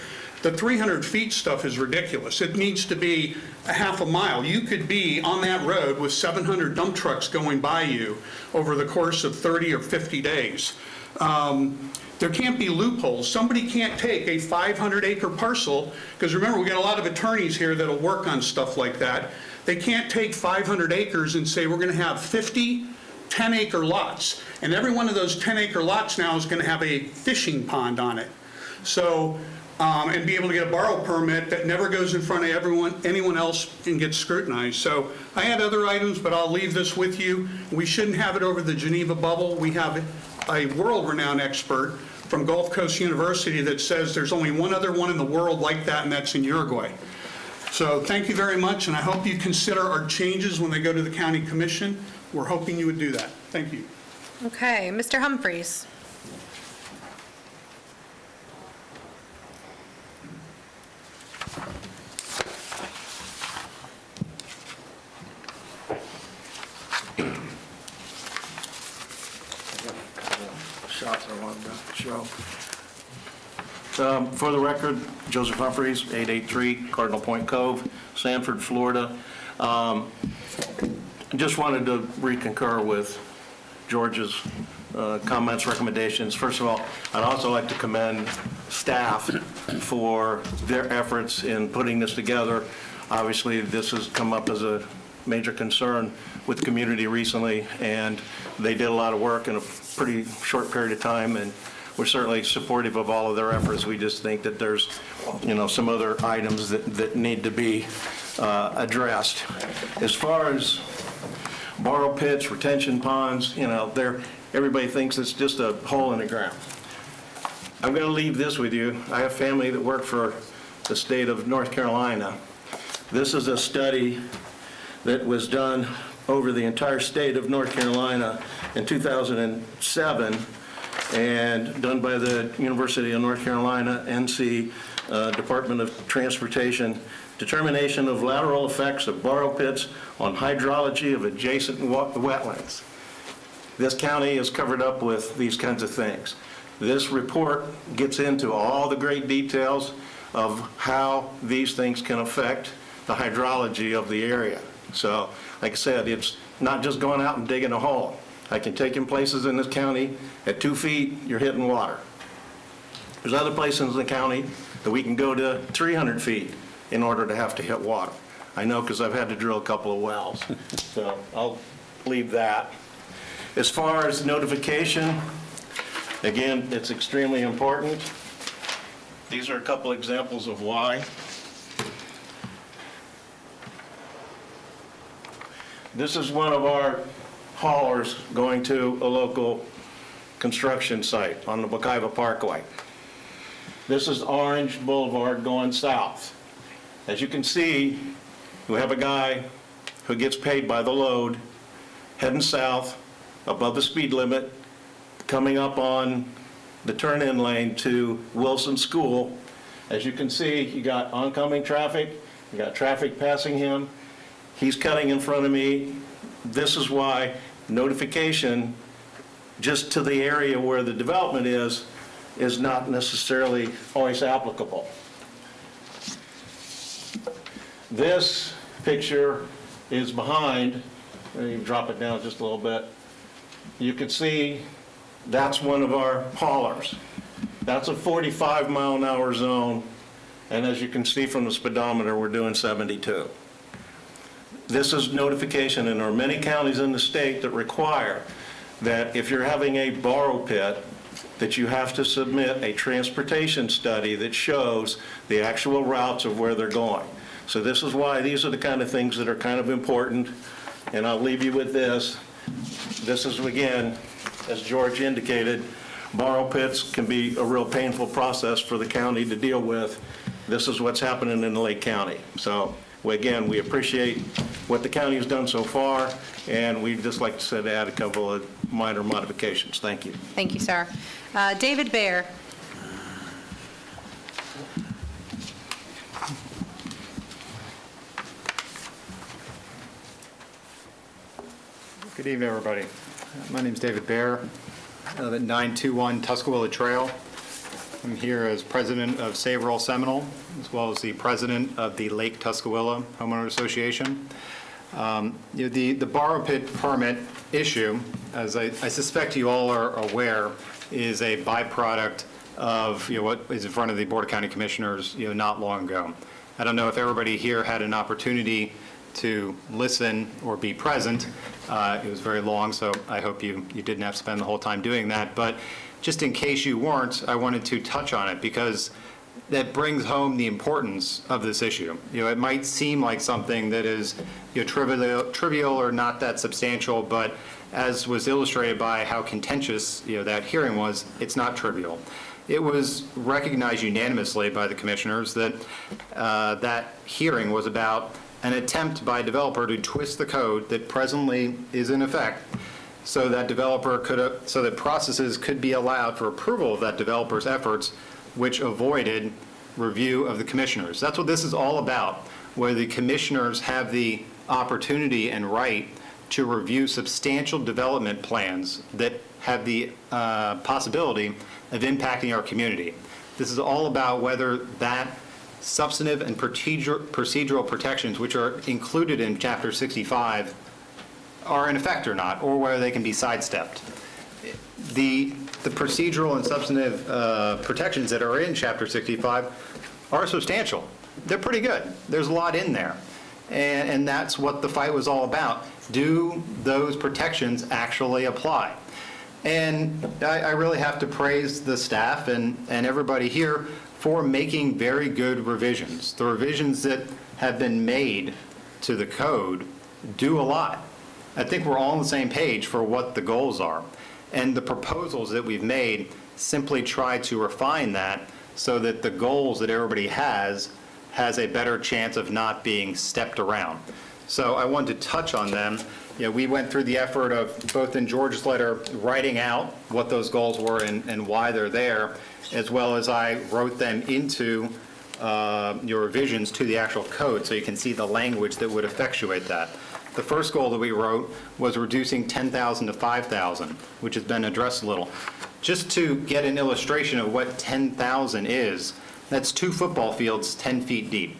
The 300 feet stuff is ridiculous. It needs to be a half a mile. You could be on that road with 700 dump trucks going by you over the course of 30 or 50 days. There can't be loopholes. Somebody can't take a 500-acre parcel, because remember, we got a lot of attorneys here that'll work on stuff like that. They can't take 500 acres and say, we're going to have 50 10-acre lots, and every one of those 10-acre lots now is going to have a fishing pond on it. So, and be able to get a borrow permit that never goes in front of anyone else and gets scrutinized. So I had other items, but I'll leave this with you. We shouldn't have it over the Geneva bubble. We have a world-renowned expert from Gulf Coast University that says there's only one other one in the world like that, and that's in Uruguay. So thank you very much, and I hope you consider our changes when they go to the county commission. We're hoping you would do that. Thank you. Okay, Mr. Humphries. Shots I wanted to show. For the record, Joseph Humphries, 883 Cardinal Point Cove, Sanford, Florida. Just wanted to concur with George's comments, recommendations. First of all, I'd also like to commend staff for their efforts in putting this together. Obviously, this has come up as a major concern with the community recently, and they did a lot of work in a pretty short period of time, and we're certainly supportive of all of their efforts. We just think that there's, some other items that need to be addressed. As far as borrow pits, retention ponds, everybody thinks it's just a hole in the ground. I'm going to leave this with you. I have family that work for the state of North Carolina. This is a study that was done over the entire state of North Carolina in 2007 and done by the University of North Carolina, NC, Department of Transportation. Determination of lateral effects of borrow pits on hydrology of adjacent wetlands. This county is covered up with these kinds of things. This report gets into all the great details of how these things can affect the hydrology of the area. So, like I said, it's not just going out and digging a hole. I can take you in places in this county, at 2 feet, you're hitting water. There's other places in the county that we can go to 300 feet in order to have to hit water. I know because I've had to drill a couple of wells. So I'll leave that. As far as notification, again, it's extremely important. These are a couple examples of why. This is one of our haulers going to a local construction site on the Wekiva Parkway. This is Orange Boulevard going south. As you can see, we have a guy who gets paid by the load heading south above the speed limit, coming up on the turn-in lane to Wilson School. As you can see, you got oncoming traffic, you got traffic passing him. He's cutting in front of me. This is why notification just to the area where the development is not necessarily always applicable. This picture is behind, you drop it down just a little bit. You can see that's one of our haulers. That's a 45-mile-an-hour zone, and as you can see from the speedometer, we're doing 72. This is notification, and there are many counties in the state that require that if you're having a borrow pit, that you have to submit a transportation study that shows the actual routes of where they're going. So this is why these are the kind of things that are kind of important, and I'll leave you with this. This is, again, as George indicated, borrow pits can be a real painful process for the county to deal with. This is what's happening in Lake County. So, again, we appreciate what the county has done so far, and we'd just like to add a couple of minor modifications. Thank you. Thank you, sir. David Baer. Good evening, everybody. My name is David Baer. I live at 921 Tuscaloosa Trail. I'm here as president of Save Rural Seminole, as well as the president of the Lake Tuscaloosa Homeowner Association. The borrow pit permit issue, as I suspect you all are aware, is a byproduct of what is in front of the Board of County Commissioners not long ago. I don't know if everybody here had an opportunity to listen or be present. It was very long, so I hope you didn't have to spend the whole time doing that. But just in case you weren't, I wanted to touch on it because that brings home the importance of this issue. It might seem like something that is trivial or not that substantial, but as was illustrated by how contentious that hearing was, it's not trivial. It was recognized unanimously by the commissioners that that hearing was about an attempt by a developer to twist the code that presently is in effect so that processes could be allowed for approval of that developer's efforts, which avoided review of the commissioners. That's what this is all about, where the commissioners have the opportunity and right to review substantial development plans that have the possibility of impacting our community. This is all about whether that substantive and procedural protections, which are included in Chapter 65, are in effect or not, or whether they can be sidestepped. The procedural and substantive protections that are in Chapter 65 are substantial. They're pretty good. There's a lot in there. And that's what the fight was all about. Do those protections actually apply? And I really have to praise the staff and everybody here for making very good revisions. The revisions that have been made to the code do a lot. I think we're all on the same page for what the goals are. And the proposals that we've made simply try to refine that so that the goals that everybody has a better chance of not being stepped around. So I wanted to touch on them. We went through the effort of, both in George's letter, writing out what those goals were and why they're there, as well as I wrote them into your revisions to the actual code so you can see the language that would effectuate that. The first goal that we wrote was reducing 10,000 to 5,000, which has been addressed a little. Just to get an illustration of what 10,000 is, that's 2 football fields 10 feet deep.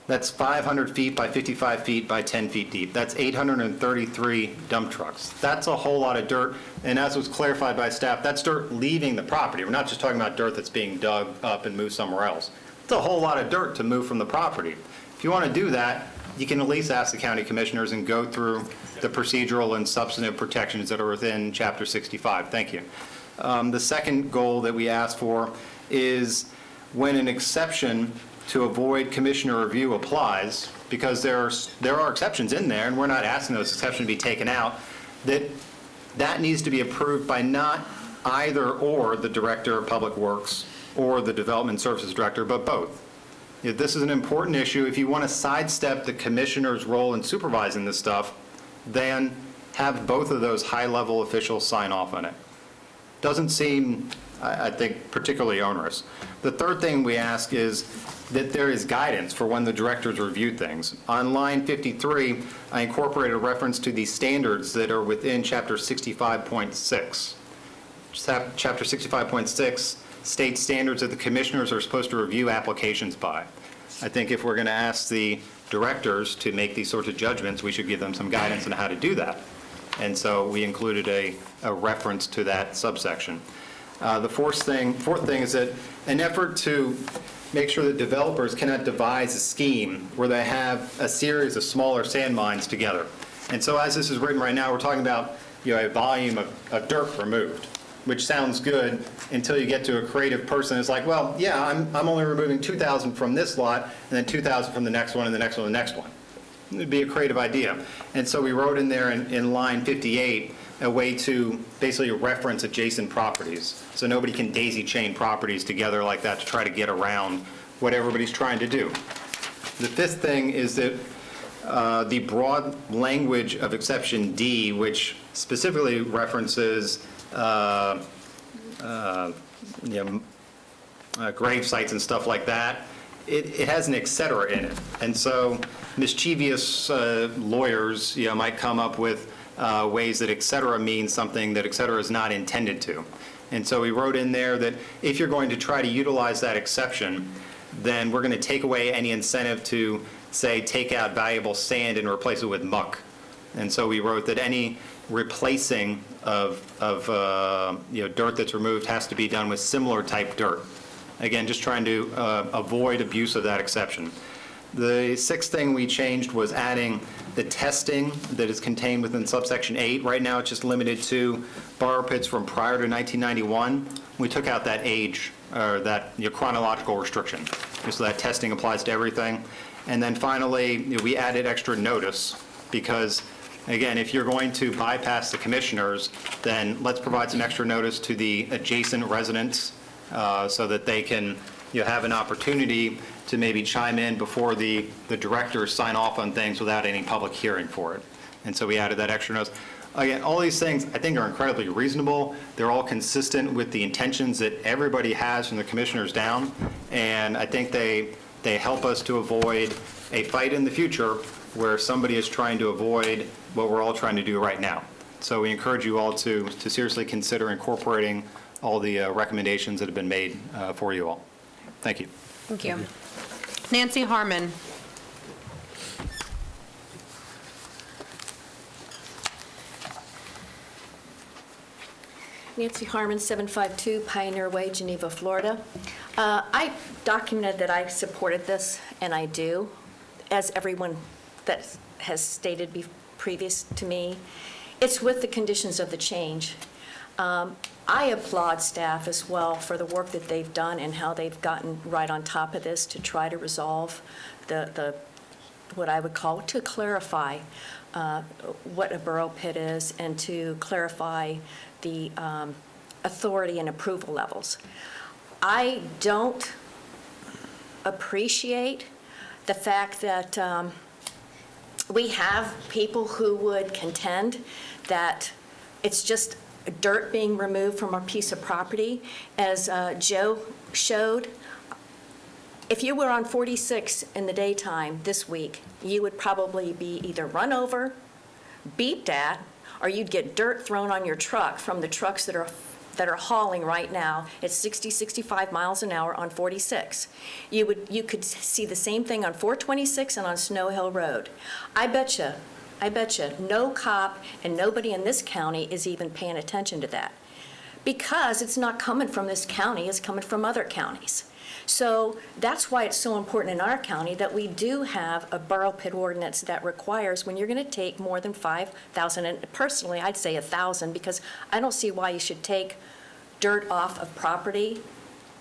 That's 500 feet by 55 feet by 10 feet deep. That's 833 dump trucks. That's a whole lot of dirt, and as was clarified by staff, that's dirt leaving the property. We're not just talking about dirt that's being dug up and moved somewhere else. It's a whole lot of dirt to move from the property. If you want to do that, you can at least ask the county commissioners and go through the procedural and substantive protections that are within Chapter 65. Thank you. The second goal that we asked for is when an exception to avoid commissioner review applies, because there are exceptions in there, and we're not asking those exceptions to be taken out, that needs to be approved by not either or the Director of Public Works or the Development Services Director, but both. This is an important issue. If you want to sidestep the commissioner's role in supervising this stuff, then have both of those high-level officials sign off on it. Doesn't seem, I think, particularly onerous. The third thing we ask is that there is guidance for when the directors review things. On line 53, I incorporated a reference to the standards that are within Chapter 65.6. Chapter 65.6 states standards that the commissioners are supposed to review applications by. I think if we're going to ask the directors to make these sorts of judgments, we should give them some guidance on how to do that. And so we included a reference to that subsection. The fourth thing is that an effort to make sure that developers cannot devise a scheme where they have a series of smaller sand mines together. And so as this is written right now, we're talking about a volume of dirt removed, which sounds good until you get to a creative person that's like, well, yeah, I'm only removing 2,000 from this lot, and then 2,000 from the next one, and the next one, and the next one. It'd be a creative idea. And so we wrote in there in line 58 a way to basically reference adjacent properties, so nobody can daisy chain properties together like that to try to get around what everybody's trying to do. The fifth thing is that the broad language of exception D, which specifically references grave sites and stuff like that, it has an et cetera in it. And so mischievous lawyers might come up with ways that et cetera means something that et cetera is not intended to. And so we wrote in there that if you're going to try to utilize that exception, then we're going to take away any incentive to, say, take out valuable sand and replace it with muck. And so we wrote that any replacing of dirt that's removed has to be done with similar type dirt. Again, just trying to avoid abuse of that exception. The sixth thing we changed was adding the testing that is contained within subsection 8. Right now, it's just limited to borrow pits from prior to 1991. We took out that age, or that chronological restriction, just so that testing applies to everything. And then finally, we added extra notice, because again, if you're going to bypass the commissioners, then let's provide some extra notice to the adjacent residents so that they can have an opportunity to maybe chime in before the directors sign off on things without any public hearing for it. And so we added that extra notice. Again, all these things I think are incredibly reasonable. They're all consistent with the intentions that everybody has from the commissioners down. And I think they help us to avoid a fight in the future where somebody is trying to avoid what we're all trying to do right now. So we encourage you all to seriously consider incorporating all the recommendations that have been made for you all. Thank you. Thank you. Nancy Harmon. Nancy Harmon, 752 Pioneer Way, Geneva, Florida. I documented that I supported this, and I do, as everyone that has stated previous to me. It's with the conditions of the change. I applaud staff as well for the work that they've done and how they've gotten right on top of this to try to resolve what I would call, to clarify what a borough pit is and to clarify the authority and approval levels. I don't appreciate the fact that we have people who would contend that it's just dirt being removed from a piece of property. As Joe showed, if you were on 46 in the daytime this week, you would probably be either run over, beeped at, or you'd get dirt thrown on your truck from the trucks that are hauling right now at 60, 65 miles an hour on 46. You could see the same thing on 426 and on Snow Hill Road. I bet you no cop and nobody in this county is even paying attention to that, because it's not coming from this county, it's coming from other counties. So that's why it's so important in our county that we do have a borough pit ordinance that requires, when you're going to take more than 5,000, and personally I'd say 1,000, because I don't see why you should take dirt off of property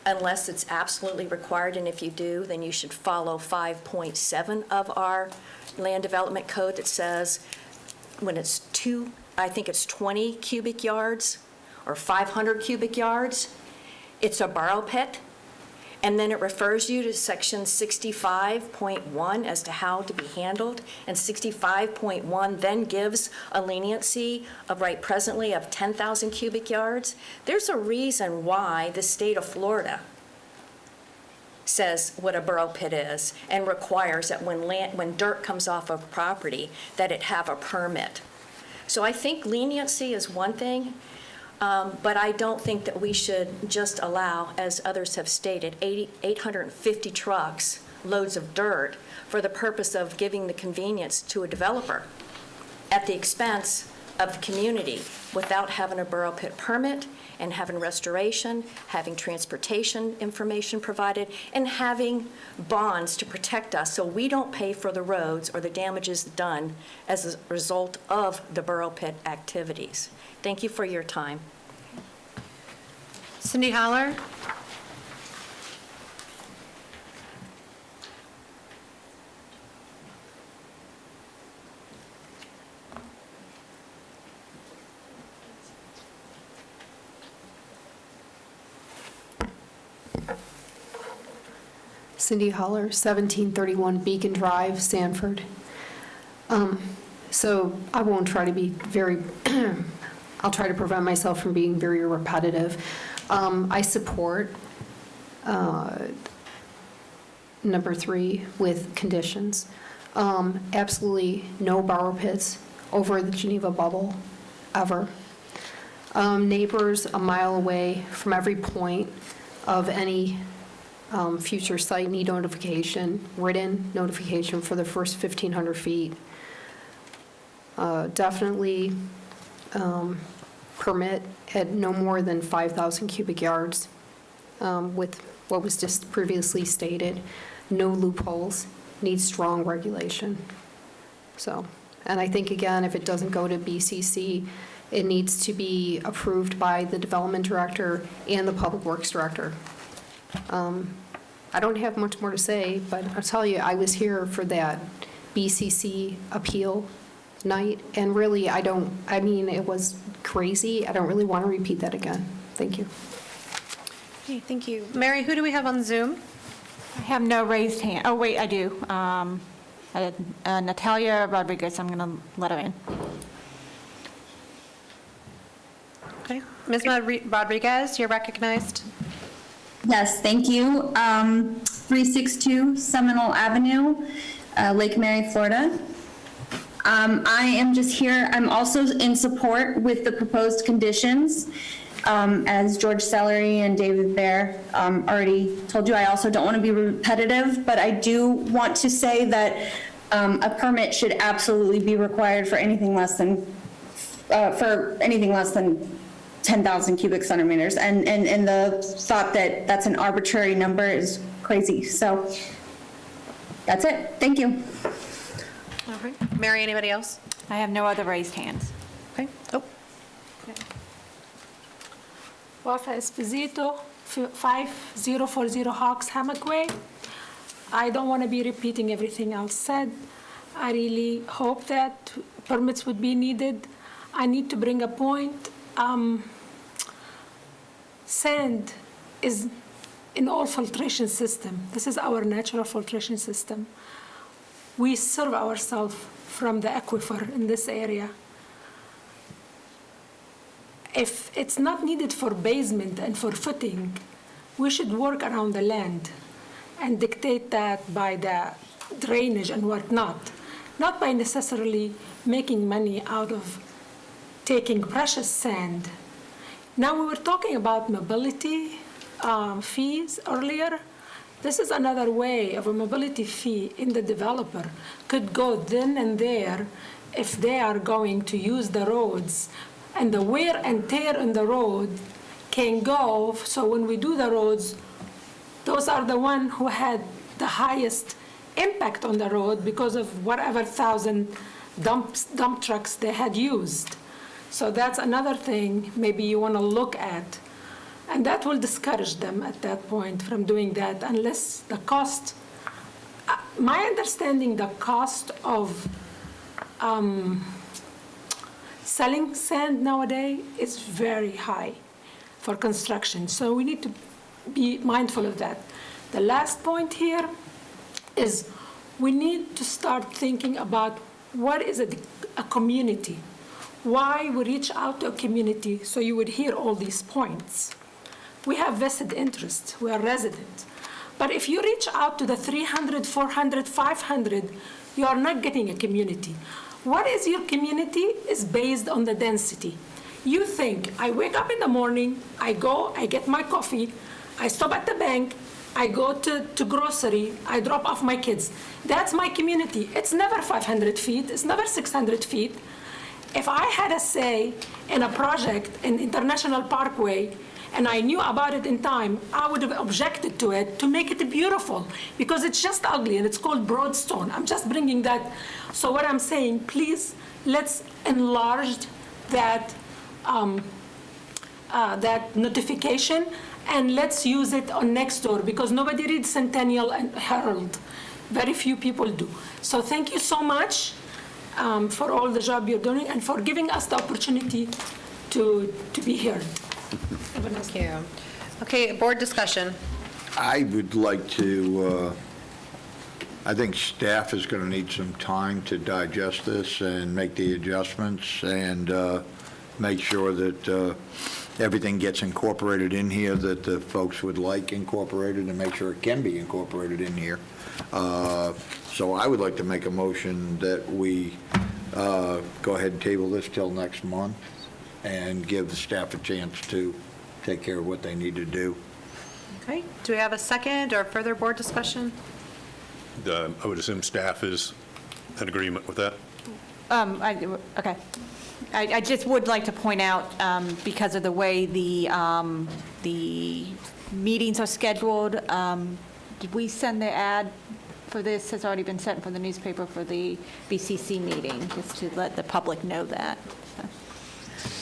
unless it's absolutely required, and if you do, then you should follow 5.7 of our land development code that says when it's 20 cubic yards or 500 cubic yards, it's a borrow pit. And then it refers you to section 65.1 as to how to be handled. And 65.1 then gives a leniency of right presently of 10,000 cubic yards. There's a reason why the state of Florida says what a borrow pit is and requires that when dirt comes off of property, that it have a permit. So I think leniency is one thing. But I don't think that we should just allow, as others have stated, 850 trucks, loads of dirt, for the purpose of giving the convenience to a developer at the expense of the community without having a borrow pit permit and having restoration, having transportation information provided, and having bonds to protect us so we don't pay for the roads or the damages done as a result of the borrow pit activities. Thank you for your time. Cindy Haller? Cindy Holler, 1731 Beacon Drive, Sanford. So I won't try to be very, I'll try to prevent myself from being very repetitive. I support number 3 with conditions. Absolutely no borrow pits over the Geneva bubble, ever. Neighbors a mile away from every point of any future site need notification, written notification for the first 1,500 feet. Definitely permit at no more than 5,000 cubic yards with what was just previously stated. No loopholes, needs strong regulation. So, and I think, again, if it doesn't go to BCC, it needs to be approved by the development director and the public works director. I don't have much more to say, but I'll tell you, I was here for that BCC appeal night, and really, I mean, it was crazy. I don't really want to repeat that again. Thank you. Okay, thank you. Mary, who do we have on Zoom? I have no raised hand. Oh, wait, I do. Natalia Rodriguez, I'm going to let her in. Okay. Ms. Rodriguez, you're recognized. Yes, thank you. 362 Seminole Avenue, Lake Mary, Florida. I am just here. I'm also in support with the proposed conditions. As George Sellery and David Baer already told you, I also don't want to be repetitive, but I do want to say that a permit should absolutely be required for anything less than 10,000 cubic centimeters. And the thought that that's an arbitrary number is crazy. So that's it. Thank you. All right. Mary, anybody else? I have no other raised hands. Okay. Oh. Wafa Esposito, 5040 Hawks Hammock Way. I don't want to be repeating everything else said. I really hope that permits would be needed. I need to bring a point. Sand is in all filtration system. This is our natural filtration system. We serve ourselves from the aquifer in this area. If it's not needed for basement and for footing, we should work around the land and dictate that by the drainage and whatnot, not by necessarily making money out of taking precious sand. Now, we were talking about mobility fees earlier. This is another way of a mobility fee in the developer could go then and there if they are going to use the roads, and the wear and tear in the road can go. So when we do the roads, those are the ones who had the highest impact on the road because of whatever 1,000 dump trucks they had used. So that's another thing maybe you want to look at. And that will discourage them at that point from doing that unless the cost, my understanding, the cost of selling sand nowadays is very high for construction. So we need to be mindful of that. The last point here is we need to start thinking about what is a community. Why we reach out to a community, so you would hear all these points. We have vested interest, we are residents. But if you reach out to the 300, 400, 500, you are not getting a community. What is your community is based on the density. You think, I wake up in the morning, I go, I get my coffee, I stop at the bank, I go to grocery, I drop off my kids. That's my community. It's never 500 feet, it's never 600 feet. If I had a say in a project in International Parkway, and I knew about it in time, I would have objected to it to make it beautiful, because it's just ugly, and it's called Broadstone. I'm just bringing that. So what I'm saying, please, let's enlarge that, that notification, and let's use it on Nextdoor, because nobody reads Centennial and Herald. Very few people do. So thank you so much for all the job you're doing, and for giving us the opportunity to be here. Thank you. Okay, board discussion. I would like to, I think staff is going to need some time to digest this and make the adjustments and make sure that everything gets incorporated in here that the folks would like incorporated, and make sure it can be incorporated in here. So I would like to make a motion that we go ahead and table this till next month and give the staff a chance to take care of what they need to do. Okay, do we have a second or further board discussion? I would assume staff is in agreement with that? Okay. I just would like to point out, because of the way the meetings are scheduled, did we send the ad for this? Has already been sent for the newspaper for the BCC meeting, just to let the public know that.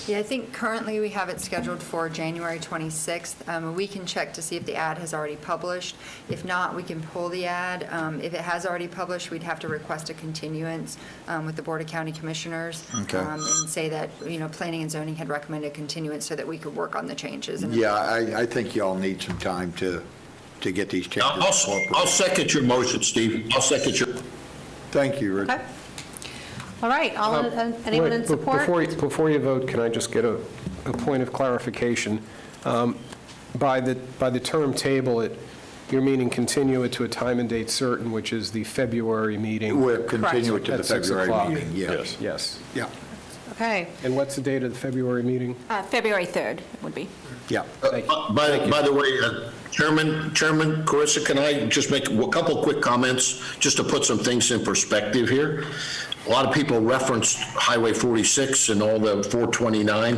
Yeah, I think currently we have it scheduled for January 26th. We can check to see if the ad has already published. If not, we can pull the ad. If it has already published, we'd have to request a continuance with the Board of County Commissioners. Okay. And say that, Planning and Zoning had recommended continuance so that we could work on the changes. Yeah, I think y'all need some time to get these changes incorporated. I'll second your motion, Steve. I'll second your. Thank you, Rich. Okay. All right, anyone in Wait, support? Before you vote, can I just get a point of clarification? By the term table it, you're meaning continue it to a time and date certain, which is the February meeting? We'll continue it to the At 6 February o'clock. meeting, yes. Yes. Yeah, Okay. And what's the date of the February meeting? February 3rd would be. yeah. By the way, Chairman Carissa, can I just make a couple quick comments, just to put some things in perspective here? A lot of people referenced Highway 46 and all the 429.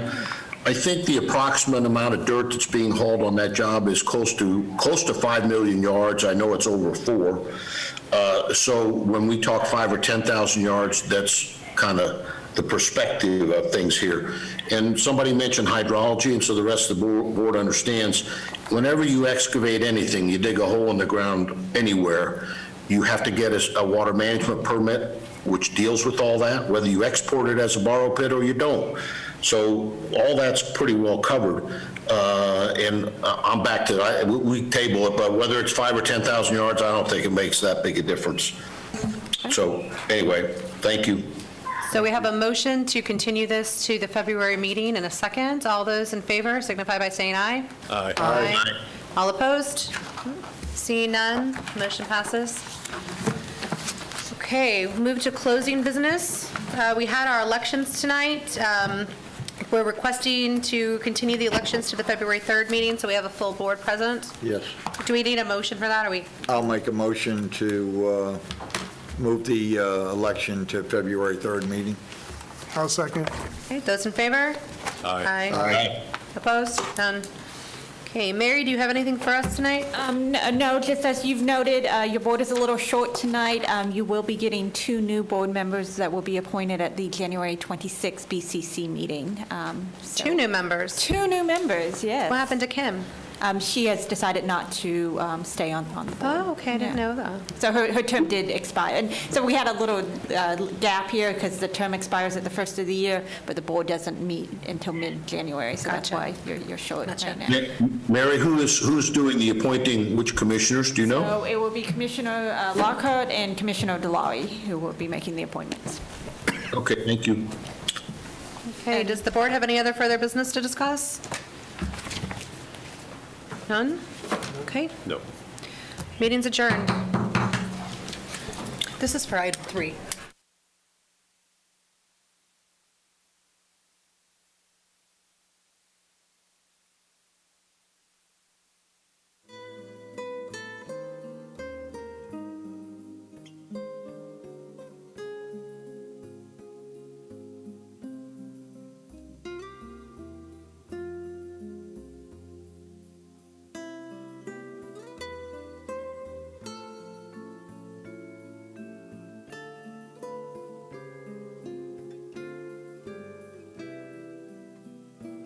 I think the approximate amount of dirt that's being hauled on that job is close to 5 million yards. I know it's over 4. So when we talk 5 or 10,000 yards, that's kind of the perspective of things here. And somebody mentioned hydrology, and so the rest of the board understands, whenever you excavate anything, you dig a hole in the ground anywhere, you have to get a water management permit, which deals with all that, whether you export it as a borrow pit or you don't. So all that's pretty well covered. And I'm back to, we table it, but whether it's 5 or 10,000 yards, I don't think it makes that big a difference. So anyway, thank you. So we have a motion to continue this to the February meeting in a second. All those in favor signify by saying aye. Aye. Aye. All opposed? Seeing none, motion passes. Okay, we'll move to closing business. We had our elections tonight. We're requesting to continue the elections to the February 3rd meeting, so we have a full board present. Yes. Do we need a motion for that, or we? I'll make a motion to move the election to February 3rd meeting. I'll second. Okay, those in favor? Aye. Aye. Opposed? None. Okay, Mary, do you have anything for us tonight? No, just as you've noted, your board is a little short tonight. You will be getting 2 new board members that will be appointed at the January 26th BCC meeting. 2 new members? 2 new members, yes. What happened to Kim? She has decided not to stay on the board. Oh, okay, I didn't know that. So her term did expire. And so we had a little gap here because the term expires at the first of the year, but the board doesn't meet until mid-January, so that's why you're short right now. Mary, who's doing the appointing, which commissioners, do you know? So it will be Commissioner Lockhart and Commissioner Delary who will be making the appointments. Okay, thank you. Okay, does the board have any other further business to discuss? None? Okay, No. meeting's adjourned. This is for item 3.